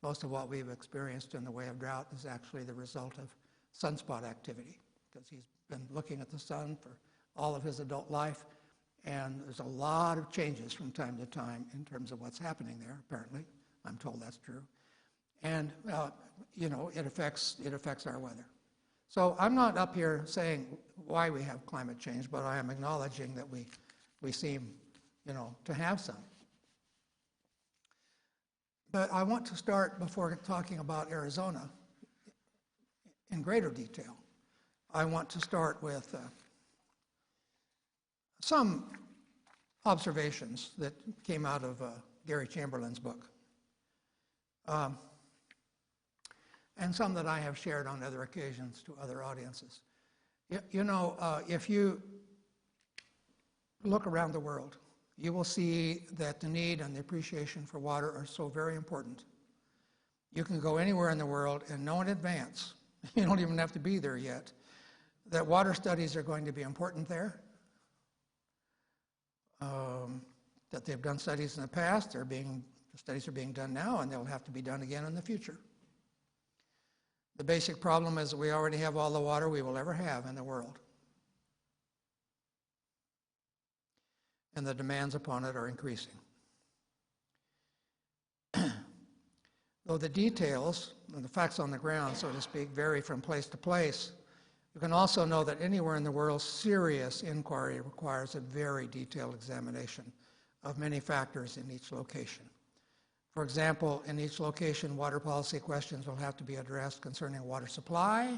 most of what we've experienced in the way of drought is actually the result of sunspot activity, because he's been looking at the sun for all of his adult life, and there's a lot of changes from time to time in terms of what's happening there, apparently. I'm told that's true. And, it affects our weather. So I'm not up here saying why we have climate change, but I am acknowledging that we seem, to have some. But I want to start, before talking about Arizona in greater detail, I want to start with some observations that came out of Gary Chamberlain's book. And some that I have shared on other occasions to other audiences. If you look around the world, you will see that the need and the appreciation for water are so very important. You can go anywhere in the world and know in advance, you don't even have to be there yet, that water studies are going to be important there, that they've done studies in the past, the studies are being done now, and they'll have to be done again in the future. The basic problem is that we already have all the water we will ever have in the world. And the demands upon it are increasing. Though the details, and the facts on the ground, so to speak, vary from place to place, You can also know that anywhere in the world, serious inquiry requires a very detailed examination of many factors in each location. For example, in each location, water policy questions will have to be addressed concerning water supply,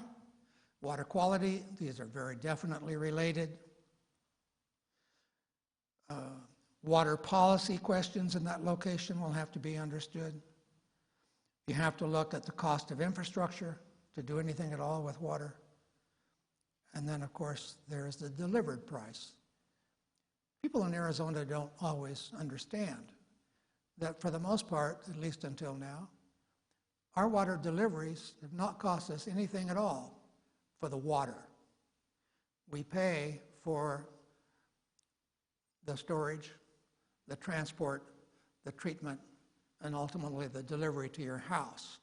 water quality. These are very definitely related. Water policy questions in that location will have to be understood. You have to look at the cost of infrastructure to do anything at all with water. And then, of course, there is the delivered price. People in Arizona don't always understand that for the most part, at least until now, our water deliveries have not cost us anything at all for the water. We pay for the storage, the transport, the treatment, and ultimately the delivery to your house,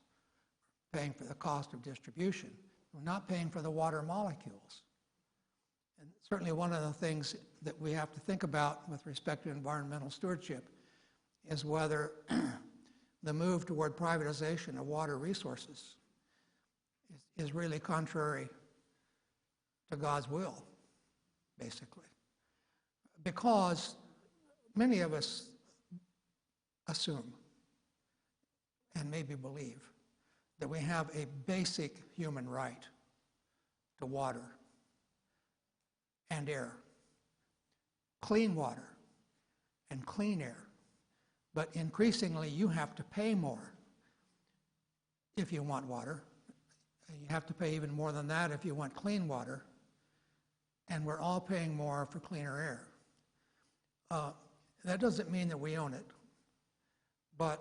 paying for the cost of distribution. We're not paying for the water molecules. And certainly one of the things that we have to think about with respect to environmental stewardship is whether the move toward privatization of water resources is really contrary to God's will, basically. Because many of us assume and maybe believe that we have a basic human right to water and air, clean water and clean air. But increasingly, you have to pay more if you want water. You have to pay even more than that if you want clean water. And we're all paying more for cleaner air. That doesn't mean that we own it, but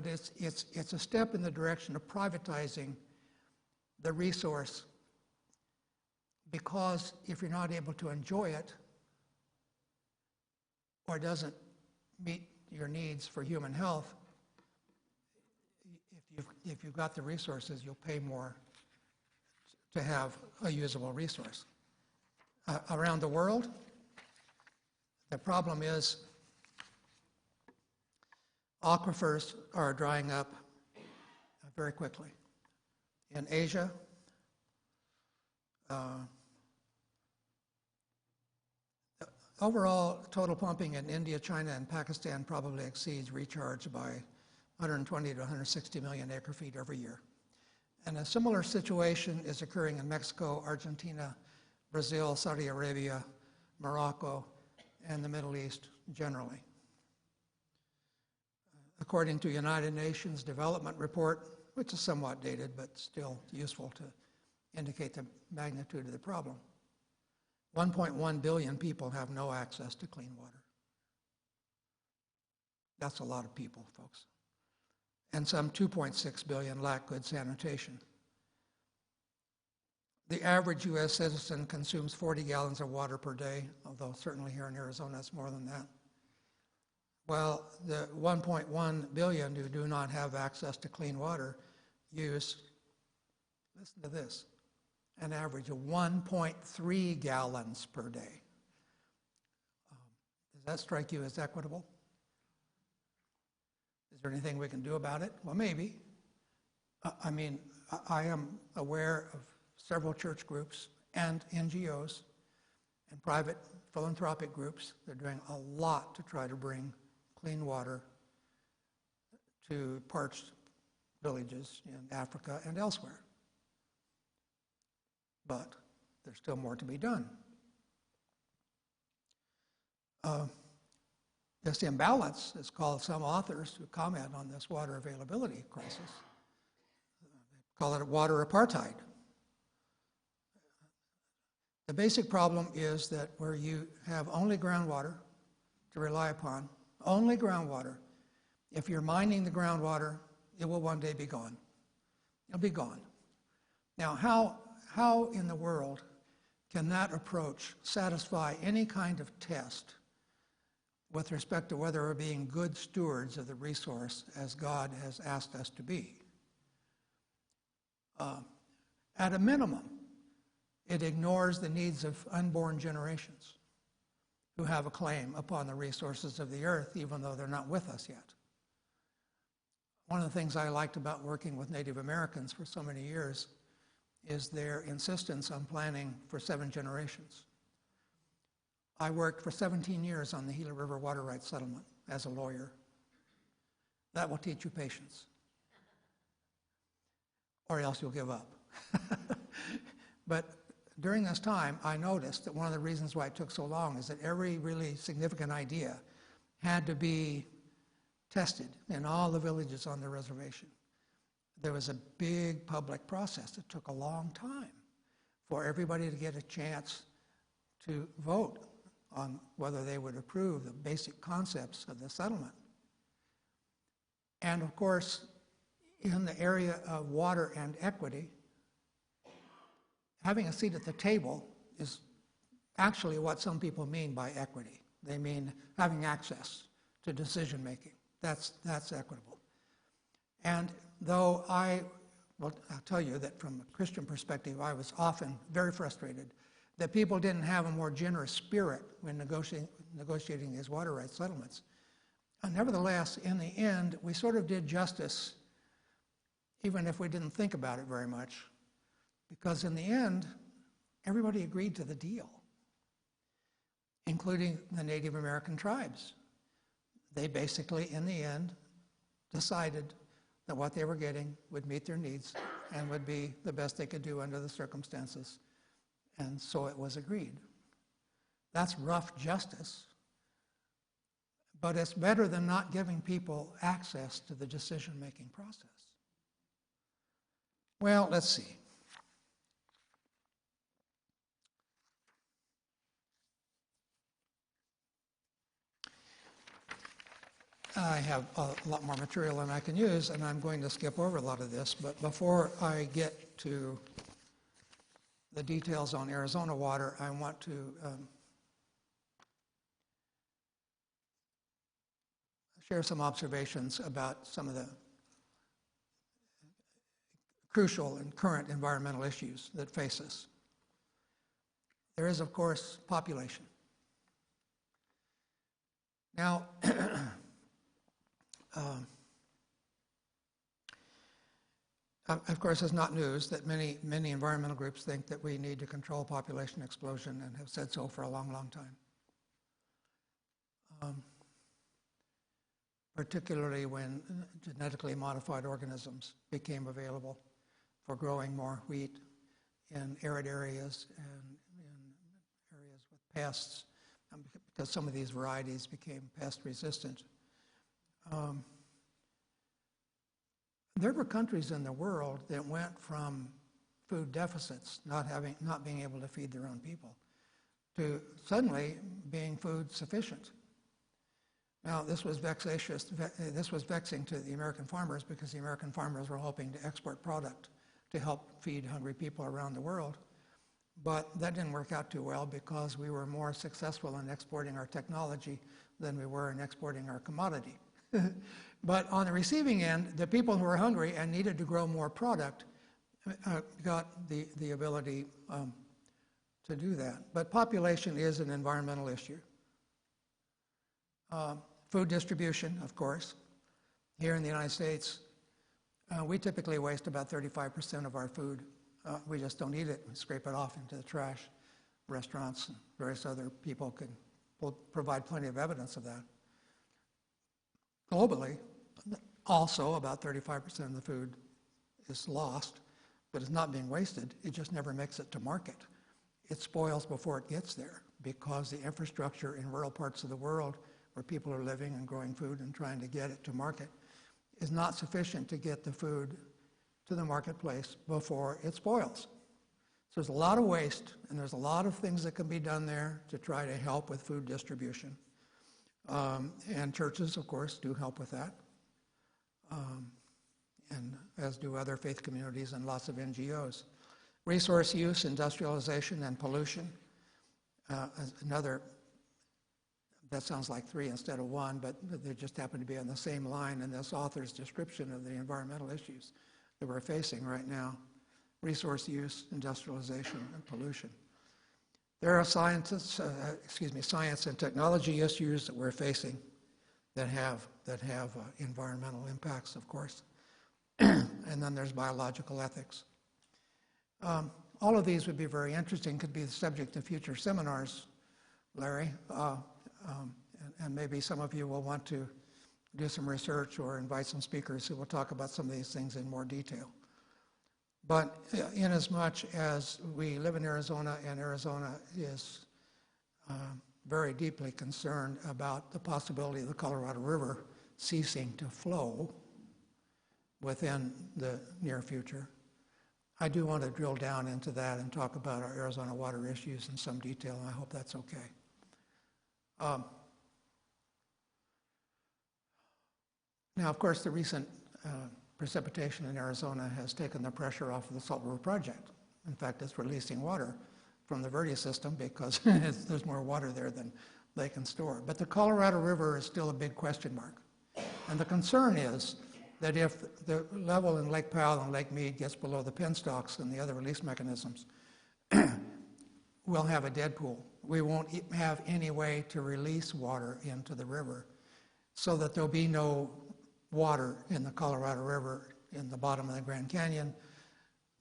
it's a step in the direction of privatizing the resource, because if you're not able to enjoy it, or it doesn't meet your needs for human health, if you've got the resources, you'll pay more to have a usable resource. Around the world, the problem is aquifers are drying up very quickly. In Asia, overall total pumping in India, China, and Pakistan probably exceeds recharge by 120 to 160 million acre-feet every year. And a similar situation is occurring in Mexico, Argentina, Brazil, Saudi Arabia, Morocco, and the Middle East generally. According to United Nations Development Report, which is somewhat dated but still useful to indicate the magnitude of the problem, 1.1 billion people have no access to clean water. That's a lot of people, folks. And some 2.6 billion lack good sanitation. The average U.S. citizen consumes 40 gallons of water per day, although certainly here in Arizona it's more than that. Well, the 1.1 billion who do not have access to clean water use, listen to this, an average of 1.3 gallons per day. Does that strike you as equitable? Is there anything we can do about it? Well, maybe. I mean, I am aware of several church groups and NGOs and private philanthropic groups. They're doing a lot to try to bring clean water to parched villages in Africa and elsewhere. But there's still more to be done. This imbalance is called, some authors who comment on this water availability crisis, call it water apartheid. The basic problem is that where you have only groundwater to rely upon, only groundwater, if you're mining the groundwater, it will one day be gone. It'll be gone. Now, how in the world can that approach satisfy any kind of test with respect to whether we're being good stewards of the resource as God has asked us to be? At a minimum, it ignores the needs of unborn generations who have a claim upon the resources of the earth, even though they're not with us yet. One of the things I liked about working with Native Americans for so many years is their insistence on planning for 7 generations. I worked for 17 years on the Gila River water rights settlement as a lawyer. That will teach you patience, or else you'll give up. But during this time, I noticed that one of the reasons why it took so long is that every really significant idea had to be tested in all the villages on the reservation. There was a big public process. It took a long time for everybody to get a chance to vote on whether they would approve the basic concepts of the settlement. And of course, in the area of water and equity, having a seat at the table is actually what some people mean by equity. They mean having access to decision making. That's equitable. And though I'll tell you that from a Christian perspective, I was often very frustrated that people didn't have a more generous spirit when negotiating these water rights settlements. Nevertheless, in the end, we sort of did justice, even if we didn't think about it very much, because in the end, everybody agreed to the deal, including the Native American tribes. They basically, in the end, decided that what they were getting would meet their needs and would be the best they could do under the circumstances. And so it was agreed. That's rough justice, but it's better than not giving people access to the decision-making process. Well, let's see. I have a lot more material than I can use, and I'm going to skip over a lot of this, but before I get to the details on Arizona water, I want to share some observations about some of the crucial and current environmental issues that face us. There is, of course, population. Now, of course, it's not news that many environmental groups think that we need to control population explosion and have said so for a long, long time. Particularly when genetically modified organisms became available for growing more wheat in arid areas and in areas with pests, because some of these varieties became pest resistant. There were countries in the world that went from food deficits, not being able to feed their own people, to suddenly being food sufficient. Now, this was vexatious. This was vexing to the American farmers because the American farmers were hoping to export product to help feed hungry people around the world. But that didn't work out too well because we were more successful in exporting our technology than we were in exporting our commodity. But on the receiving end, the people who were hungry and needed to grow more product got the ability to do that. But population is an environmental issue. Food distribution, of course. Here in the United States, we typically waste about 35% of our food. We just don't eat it. We scrape it off into the trash. Restaurants and various other people will provide plenty of evidence of that. Globally, also about 35% of the food is lost, but it's not being wasted. It just never makes it to market. It spoils before it gets there because the infrastructure in rural parts of the world where people are living and growing food and trying to get it to market is not sufficient to get the food to the marketplace before it spoils. So there's a lot of waste, and there's a lot of things that can be done there to try to help with food distribution. And churches, of course, do help with that, and as do other faith communities and lots of NGOs. Resource use, industrialization, and pollution. Another, that sounds like 3 instead of 1, but they just happen to be on the same line in this author's description of the environmental issues that we're facing right now. Resource use, industrialization, and pollution. There are science and technology issues that we're facing that have environmental impacts, of course. And then there's biological ethics. All of these would be very interesting, could be the subject of future seminars, Larry, and maybe some of you will want to do some research or invite some speakers who will talk about some of these things in more detail. But inasmuch as we live in Arizona, and Arizona is very deeply concerned about the possibility of the Colorado River ceasing to flow within the near future, I do want to drill down into that and talk about our Arizona water issues in some detail, and I hope that's okay. Now, of course, the recent precipitation in Arizona has taken the pressure off of the Salt River Project. In fact, it's releasing water from the Verde system because there's more water there than they can store. But the Colorado River is still a big question mark. And the concern is that if the level in Lake Powell and Lake Mead gets below the penstocks and the other release mechanisms, we'll have a dead pool. We won't have any way to release water into the river, so that there'll be no water in the Colorado River in the bottom of the Grand Canyon,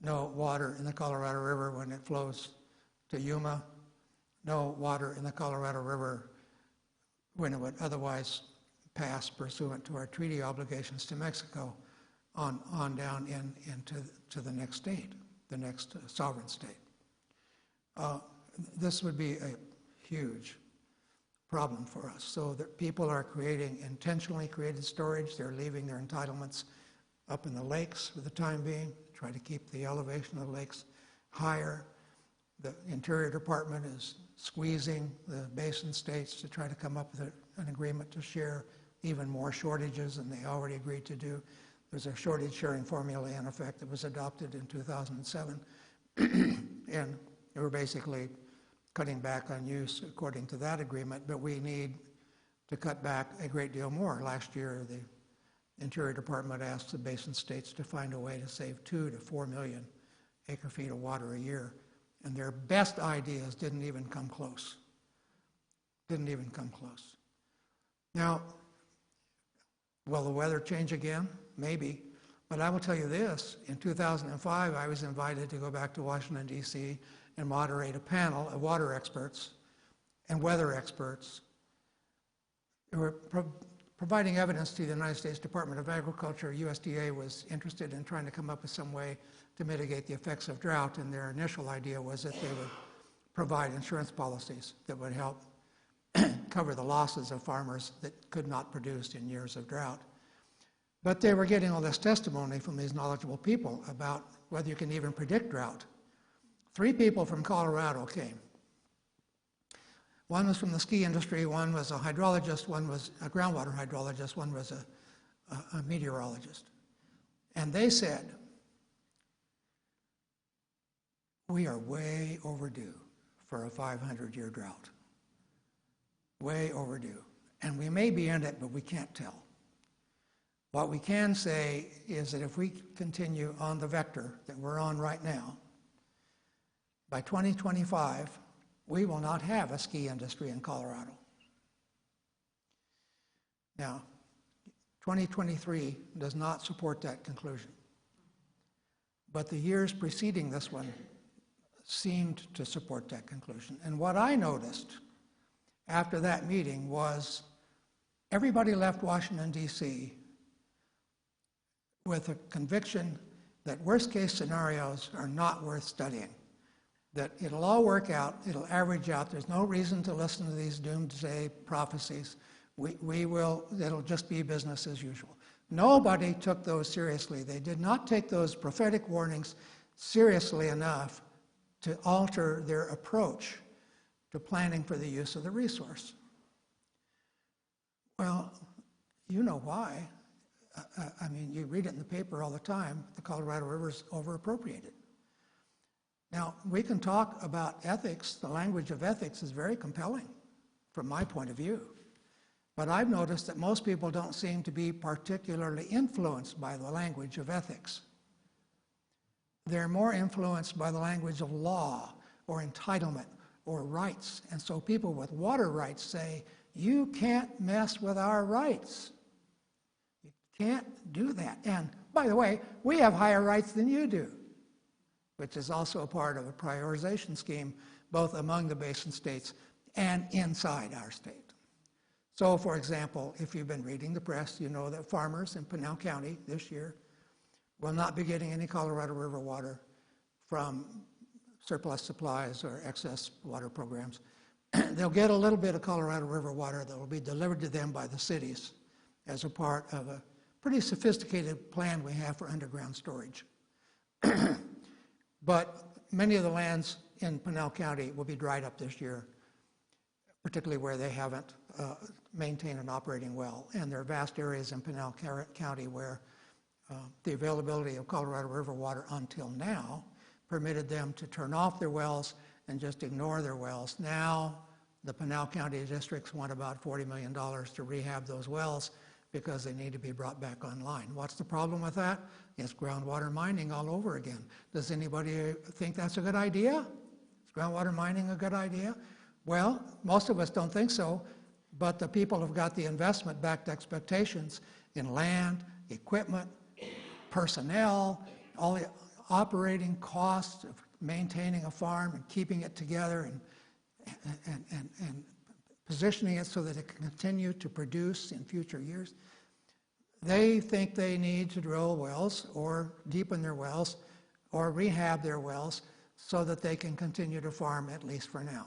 no water in the Colorado River when it flows to Yuma, no water in the Colorado River when it would otherwise pass pursuant to our treaty obligations to Mexico on down into the next state, the next sovereign state. This would be a huge problem for us. So that people are creating intentionally created storage. They're leaving their entitlements up in the lakes for the time being, try to keep the elevation of the lakes higher. The Interior Department is squeezing the basin states to try to come up with an agreement to share even more shortages than they already agreed to do. There's a shortage sharing formula in effect that was adopted in 2007. And they were basically cutting back on use according to that agreement, but we need to cut back a great deal more. Last year, the Interior Department asked the basin states to find a way to save 2 to 4 million acre-feet of water a year, and their best ideas didn't even come close. Didn't even come close. Now, will the weather change again? Maybe. But I will tell you this, in 2005, I was invited to go back to Washington, D.C. and moderate a panel of water experts and weather experts who were providing evidence to the United States Department of Agriculture. USDA was interested in trying to come up with some way to mitigate the effects of drought, and their initial idea was that they would provide insurance policies that would help cover the losses of farmers that could not produce in years of drought. But they were getting all this testimony from these knowledgeable people about whether you can even predict drought. 3 people from Colorado came. One was from the ski industry, one was a hydrologist, one was a groundwater hydrologist, one was a meteorologist. And they said, we are way overdue for a 500-year drought. Way overdue. And we may be in it, but we can't tell. What we can say is that if we continue on the vector that we're on right now, by 2025, we will not have a ski industry in Colorado. Now, 2023 does not support that conclusion. But the years preceding this one seemed to support that conclusion. And what I noticed after that meeting was everybody left Washington, D.C. with a conviction that worst-case scenarios are not worth studying. That it'll all work out, it'll average out, there's no reason to listen to these doomsday prophecies. It'll just be business as usual. Nobody took those seriously. They did not take those prophetic warnings seriously enough to alter their approach to planning for the use of the resource. Well, you know why. I mean, you read it in the paper all the time, the Colorado River is overappropriated. Now, we can talk about ethics. The language of ethics is very compelling from my point of view. But I've noticed that most people don't seem to be particularly influenced by the language of ethics. They're more influenced by the language of law or entitlement or rights. And so people with water rights say, you can't mess with our rights. You can't do that. And by the way, we have higher rights than you do. which is also a part of a prioritization scheme, both among the basin states and inside our state. So, for example, if you've been reading the press, you know that farmers in Pinal County this year will not be getting any Colorado River water from surplus supplies or excess water programs. They'll get a little bit of Colorado River water that will be delivered to them by the cities as a part of a pretty sophisticated plan we have for underground storage. But many of the lands in Pinal County will be dried up this year, particularly where they haven't maintained an operating well. And there are vast areas in Pinal County where the availability of Colorado River water until now permitted them to turn off their wells and just ignore their wells. Now, the Pinal County districts want about $40 million to rehab those wells because they need to be brought back online. What's the problem with that? It's groundwater mining all over again. Does anybody think that's a good idea? Is groundwater mining a good idea? Well, most of us don't think so, but the people have got the investment-backed expectations in land, equipment, personnel, all the operating costs of maintaining a farm and keeping it together and positioning it so that it can continue to produce in future years. They think they need to drill wells or deepen their wells or rehab their wells so that they can continue to farm, at least for now.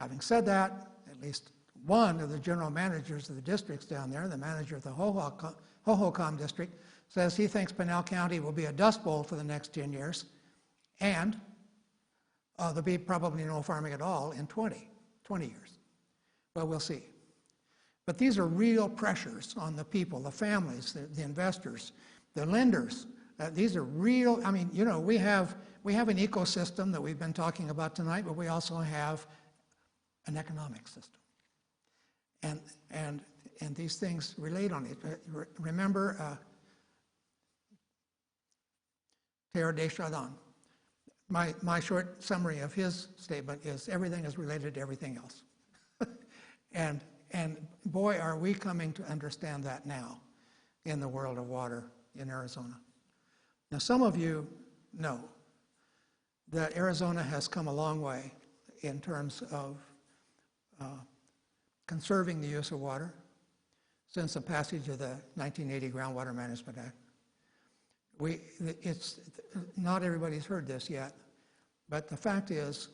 Having said that, at least one of the general managers of the districts down there, the manager of the Hohokam district, says he thinks Pinal County will be a dust bowl for the next 10 years, and there'll be probably no farming at all in 20 years. Well, we'll see. But these are real pressures on the people, the families, the investors, the lenders. These are real, I mean, you know, we have an ecosystem that we've been talking about tonight, but we also have an economic system. And these things relate on it. Remember Théodore de Chardin. My short summary of his statement is everything is related to everything else. and boy, are we coming to understand that now in the world of water in Arizona. Now, some of you know that Arizona has come a long way in terms of conserving the use of water since the passage of the 1980 Groundwater Management Act. Not everybody's heard this yet, but the fact is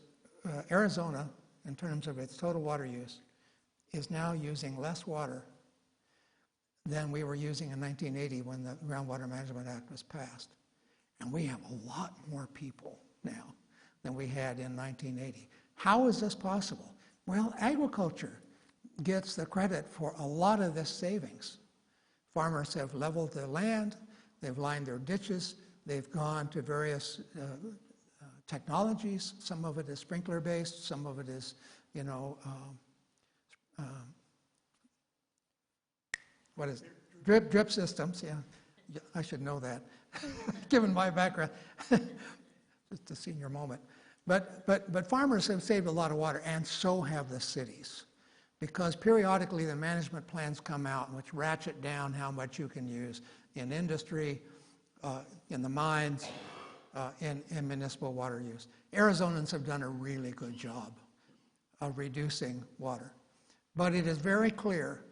Arizona, in terms of its total water use, is now using less water than we were using in 1980 when the Groundwater Management Act was passed. And we have a lot more people now than we had in 1980. How is this possible? Well, agriculture gets the credit for a lot of this savings. Farmers have leveled their land, they've lined their ditches, they've gone to various technologies. Some of it is sprinkler-based, some of it is, you know, what is it? Drip systems, yeah. I should know that, given my background. Just a senior moment. But farmers have saved a lot of water, and so have the cities. Because periodically the management plans come out which ratchet down how much you can use in industry, in the mines, in municipal water use. Arizonans have done a really good job of reducing water. But it is very clear,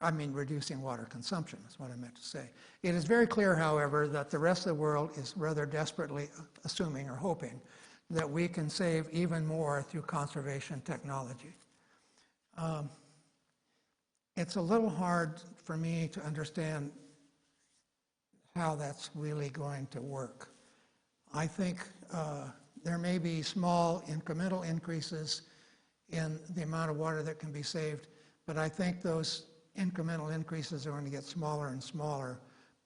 I mean reducing water consumption is what I meant to say. It is very clear, however, that the rest of the world is rather desperately assuming or hoping that we can save even more through conservation technology. It's a little hard for me to understand how that's really going to work. I think there may be small incremental increases in the amount of water that can be saved, but I think those incremental increases are going to get smaller and smaller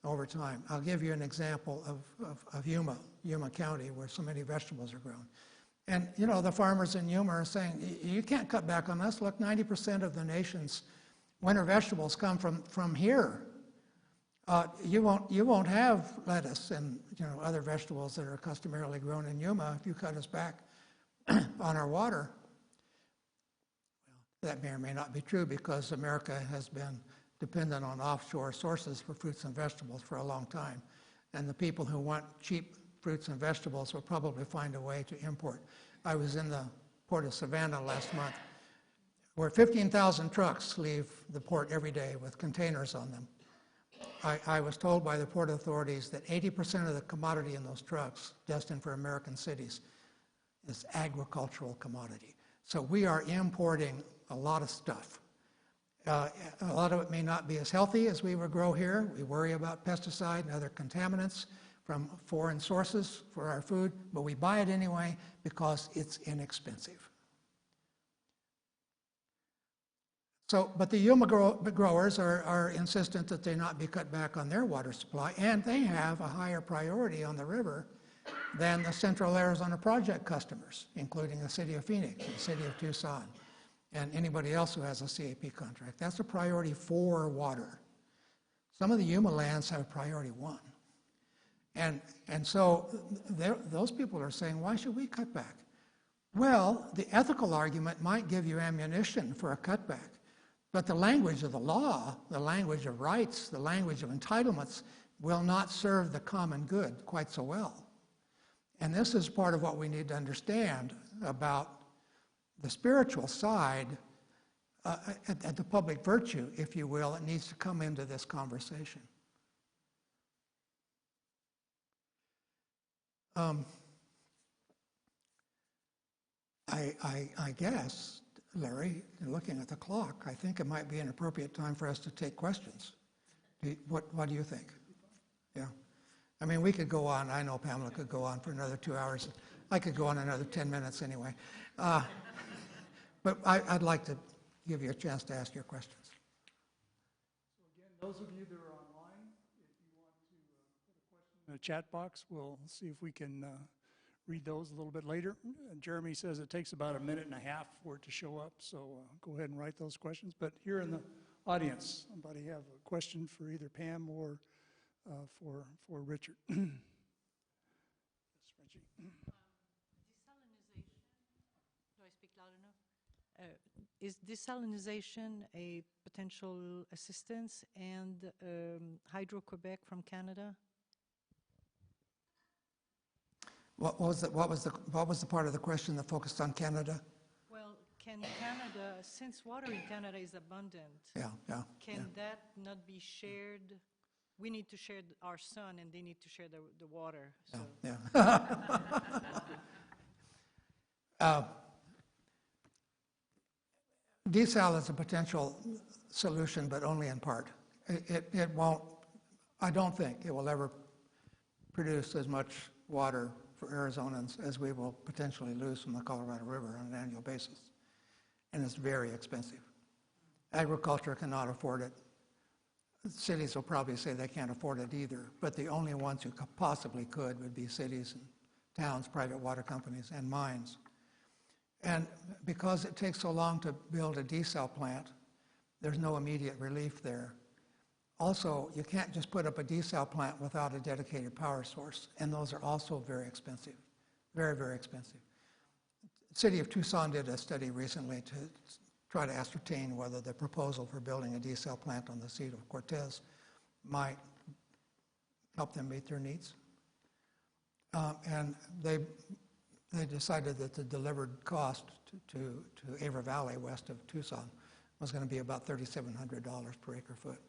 over time. I'll give you an example of Yuma County, where so many vegetables are grown. And, you know, the farmers in Yuma are saying, you can't cut back on this. Look, 90% of the nation's winter vegetables come from here. You won't have lettuce and, you know, other vegetables that are customarily grown in Yuma if you cut us back on our water. Well, that may or may not be true because America has been dependent on offshore sources for fruits and vegetables for a long time. And the people who want cheap fruits and vegetables, we'll probably find a way to import. I was in the port of Savannah last month, where 15,000 trucks leave the port every day with containers on them. I was told by the port authorities that 80% of the commodity in those trucks destined for American cities is agricultural commodity. So we are importing a lot of stuff. A lot of it may not be as healthy as we would grow here. We worry about pesticide and other contaminants from foreign sources for our food, but we buy it anyway because it's inexpensive. So, but the Yuma growers are insistent that they not be cut back on their water supply, and they have a higher priority on the river than the Central Arizona Project customers, including the city of Phoenix, the city of Tucson, and anybody else who has a CAP contract. That's a priority 4 water. Some of the Yuma lands have priority 1. And so those people are saying, why should we cut back? Well, the ethical argument might give you ammunition for a cutback. But the language of the law, the language of rights, the language of entitlements will not serve the common good quite so well. And this is part of what we need to understand about the spiritual side, at the public virtue, if you will. It needs to come into this conversation. I guess, Larry, looking at the clock, I think it might be an appropriate time for us to take questions. What do you think? Yeah. I mean, we could go on. I know Pamela could go on for another 2 hours. I could go on another 10 minutes anyway. But I'd like to give you a chance to ask your questions. So again, those of you that are online, if you want to put a question in the chat box, we'll see if we can read those a little bit later. Jeremy says it takes about 1.5 minutes for it to show up, so go ahead and write those questions. But here in the audience, somebody have a question for either Pam or for Richard. Yes, Reggie. Desalinization. Do I speak loud enough? Is desalinization a potential assistance, and Hydro-Quebec from Canada? What was the part of the question that focused on Canada? Well, can Canada, since water in Canada is abundant, can that not be shared? We need to share our sun, and they need to share the water. So. Desal is a potential solution, but only in part. It won't, I don't think it will ever produce as much water for Arizonans as we will potentially lose from the Colorado River on an annual basis. And it's very expensive. Agriculture cannot afford it. Cities will probably say they can't afford it either, but the only ones who possibly could would be cities and towns, private water companies, and mines. And because it takes so long to build a desal plant, there's no immediate relief there. Also, you can't just put up a desal plant without a dedicated power source, and those are also very expensive, very, very expensive. The city of Tucson did a study recently to try to ascertain whether the proposal for building a desal plant on the seat of Cortez might help them meet their needs. And they decided that the delivered cost to Avra Valley west of Tucson was going to be about $3,700 per acre foot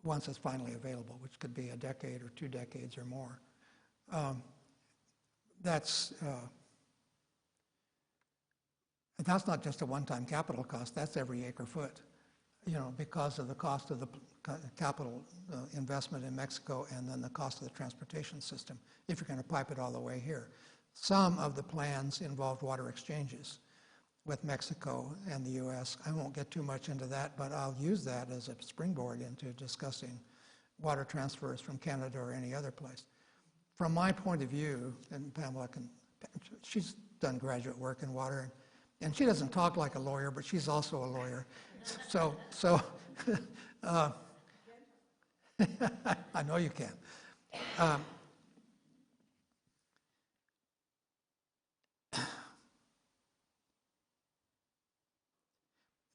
once it's finally available, which could be a decade or 2 decades or more. That's not just a one-time capital cost, that's every acre foot, because of the cost of the capital investment in Mexico and then the cost of the transportation system, if you're going to pipe it all the way here. Some of the plans involved water exchanges with Mexico and the U.S. I won't get too much into that, but I'll use that as a springboard into discussing water transfers from Canada or any other place. From my point of view, and Pamela she's done graduate work in water, and she doesn't talk like a lawyer, but she's also a lawyer. So I know you can.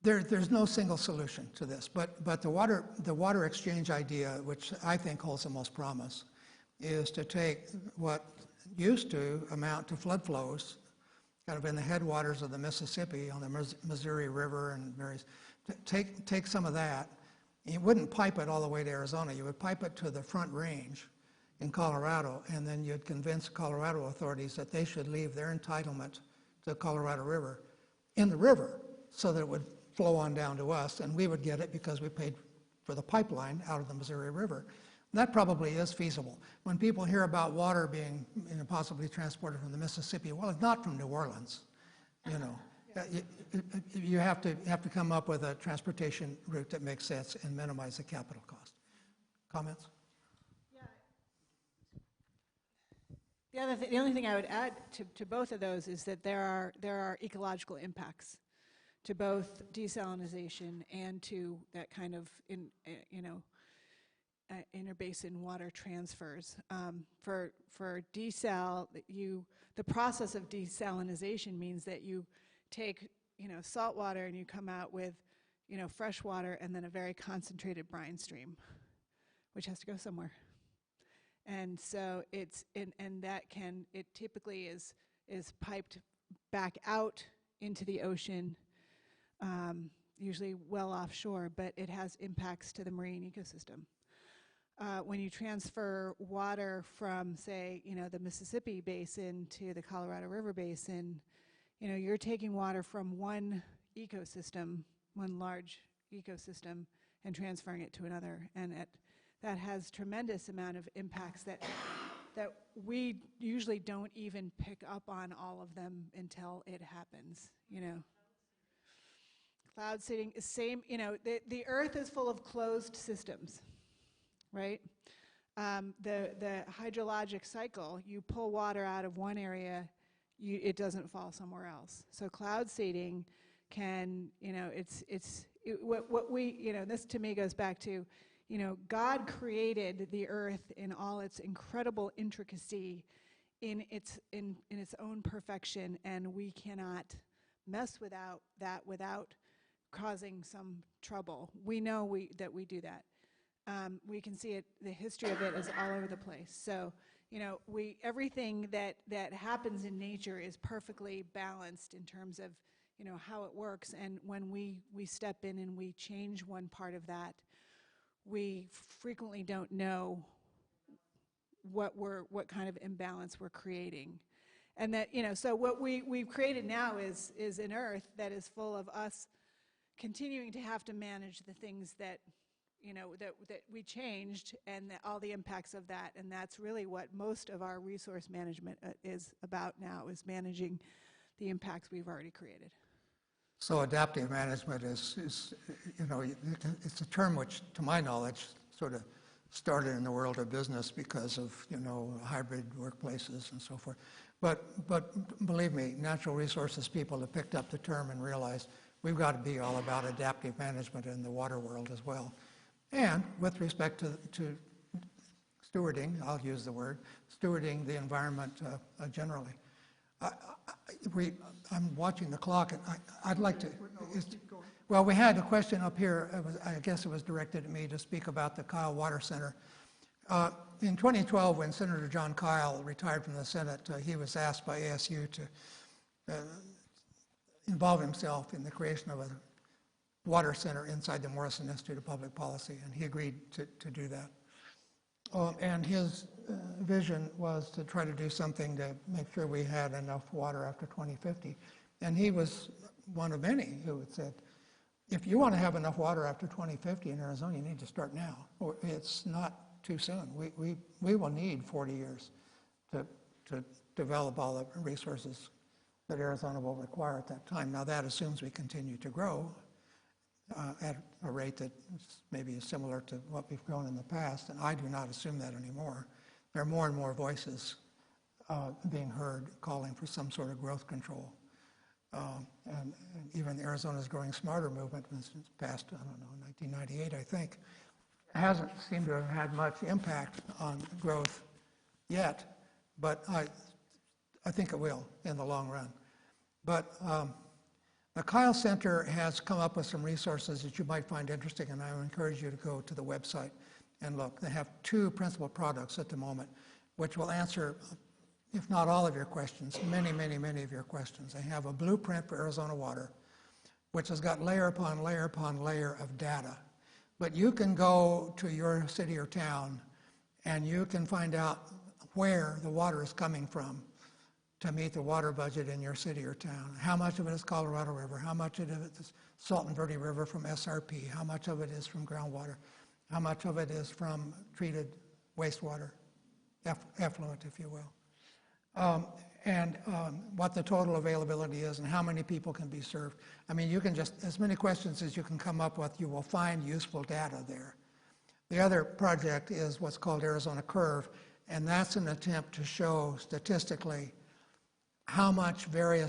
There's no single solution to this, but the water exchange idea, which I think holds the most promise, is to take what used to amount to flood flows, kind of in the headwaters of the Mississippi on the Missouri River and various. Take some of that. You wouldn't pipe it all the way to Arizona. You would pipe it to the Front Range in Colorado, and then you'd convince Colorado authorities that they should leave their entitlement to the Colorado River in the river so that it would flow on down to us, and we would get it because we paid for the pipeline out of the Missouri River. That probably is feasible. When people hear about water being possibly transported from the Mississippi, well, it's not from New Orleans, you know. You have to come up with a transportation route that makes sense and minimize the capital cost. Comments? The only thing I would add to both of those is that there are ecological impacts to both desalinization and to that kind of interbasin water transfers. For desal, the process of desalinization means that you take salt water and you come out with fresh water and then a very concentrated brine stream, which has to go somewhere. And so it typically is piped back out into the ocean, usually well offshore, but it has impacts to the marine ecosystem. When you transfer water from, say, the Mississippi basin to the Colorado River basin, you're taking water from one ecosystem, one large ecosystem, and transferring it to another, and that has tremendous amount of impacts that we usually don't even pick up on all of them until it happens. Cloud seeding is same. The Earth is full of closed systems, right? The hydrologic cycle, you pull water out of one area, it doesn't fall somewhere else. So cloud seeding can, this to me goes back to, God created the earth in all its incredible intricacy, in its own perfection, and we cannot mess with that without causing some trouble. We know that we do that. We can see it. The history of it is all over the place. So, everything that happens in nature is perfectly balanced in terms of, how it works. And when we step in and we change one part of that, we frequently don't know what kind of imbalance we're creating. And that, so what we've created now is an earth that is full of us continuing to have to manage the things that we changed and all the impacts of that. And that's really what most of our resource management is about now, is managing the impacts we've already created. So adaptive management is it's a term which, to my knowledge, sort of started in the world of business because of, hybrid workplaces and so forth. But believe me, natural resources people have picked up the term and realized we've got to be all about adaptive management in the water world as well. And with respect to stewarding, I'll use the word, stewarding the environment generally. I'm watching the clock, and I'd like to. Well, we had a question up here. I guess it was directed at me to speak about the Kyle Water Center. In 2012, when Senator John Kyle retired from the Senate, he was asked by ASU to involve himself in the creation of a water center inside the Morrison Institute of Public Policy, and he agreed to do that. And his vision was to try to do something to make sure we had enough water after 2050. And he was one of many who had said, if you want to have enough water after 2050 in Arizona, you need to start now, or it's not too soon. We will need 40 years to develop all the resources that Arizona will require at that time. Now that assumes we continue to grow at a rate that maybe is similar to what we've grown in the past, and I do not assume that anymore. There are more and more voices being heard calling for some sort of growth control. And even the Arizona's Growing Smarter movement was passed, 1998, I think, hasn't seemed to have had much impact on growth yet, but I think it will in the long run. But the Kyle Center has come up with some resources that you might find interesting, and I would encourage you to go to the website and look. They have two principal products at the moment, which will answer if not all of your questions, many, many, many of your questions. They have a blueprint for Arizona water, which has got layer upon layer upon layer of data. But you can go to your city or town and you can find out where the water is coming from to meet the water budget in your city or town. How much of it is Colorado River? How much of it is Salton Verde River from SRP? How much of it is from groundwater? How much of it is from treated wastewater, effluent, if you will? And what the total availability is and how many people can be served. I mean, you can just, as many questions as you can come up with, you will find useful data there. The other project is what's called Arizona Curve, and that's an attempt to show statistically how much various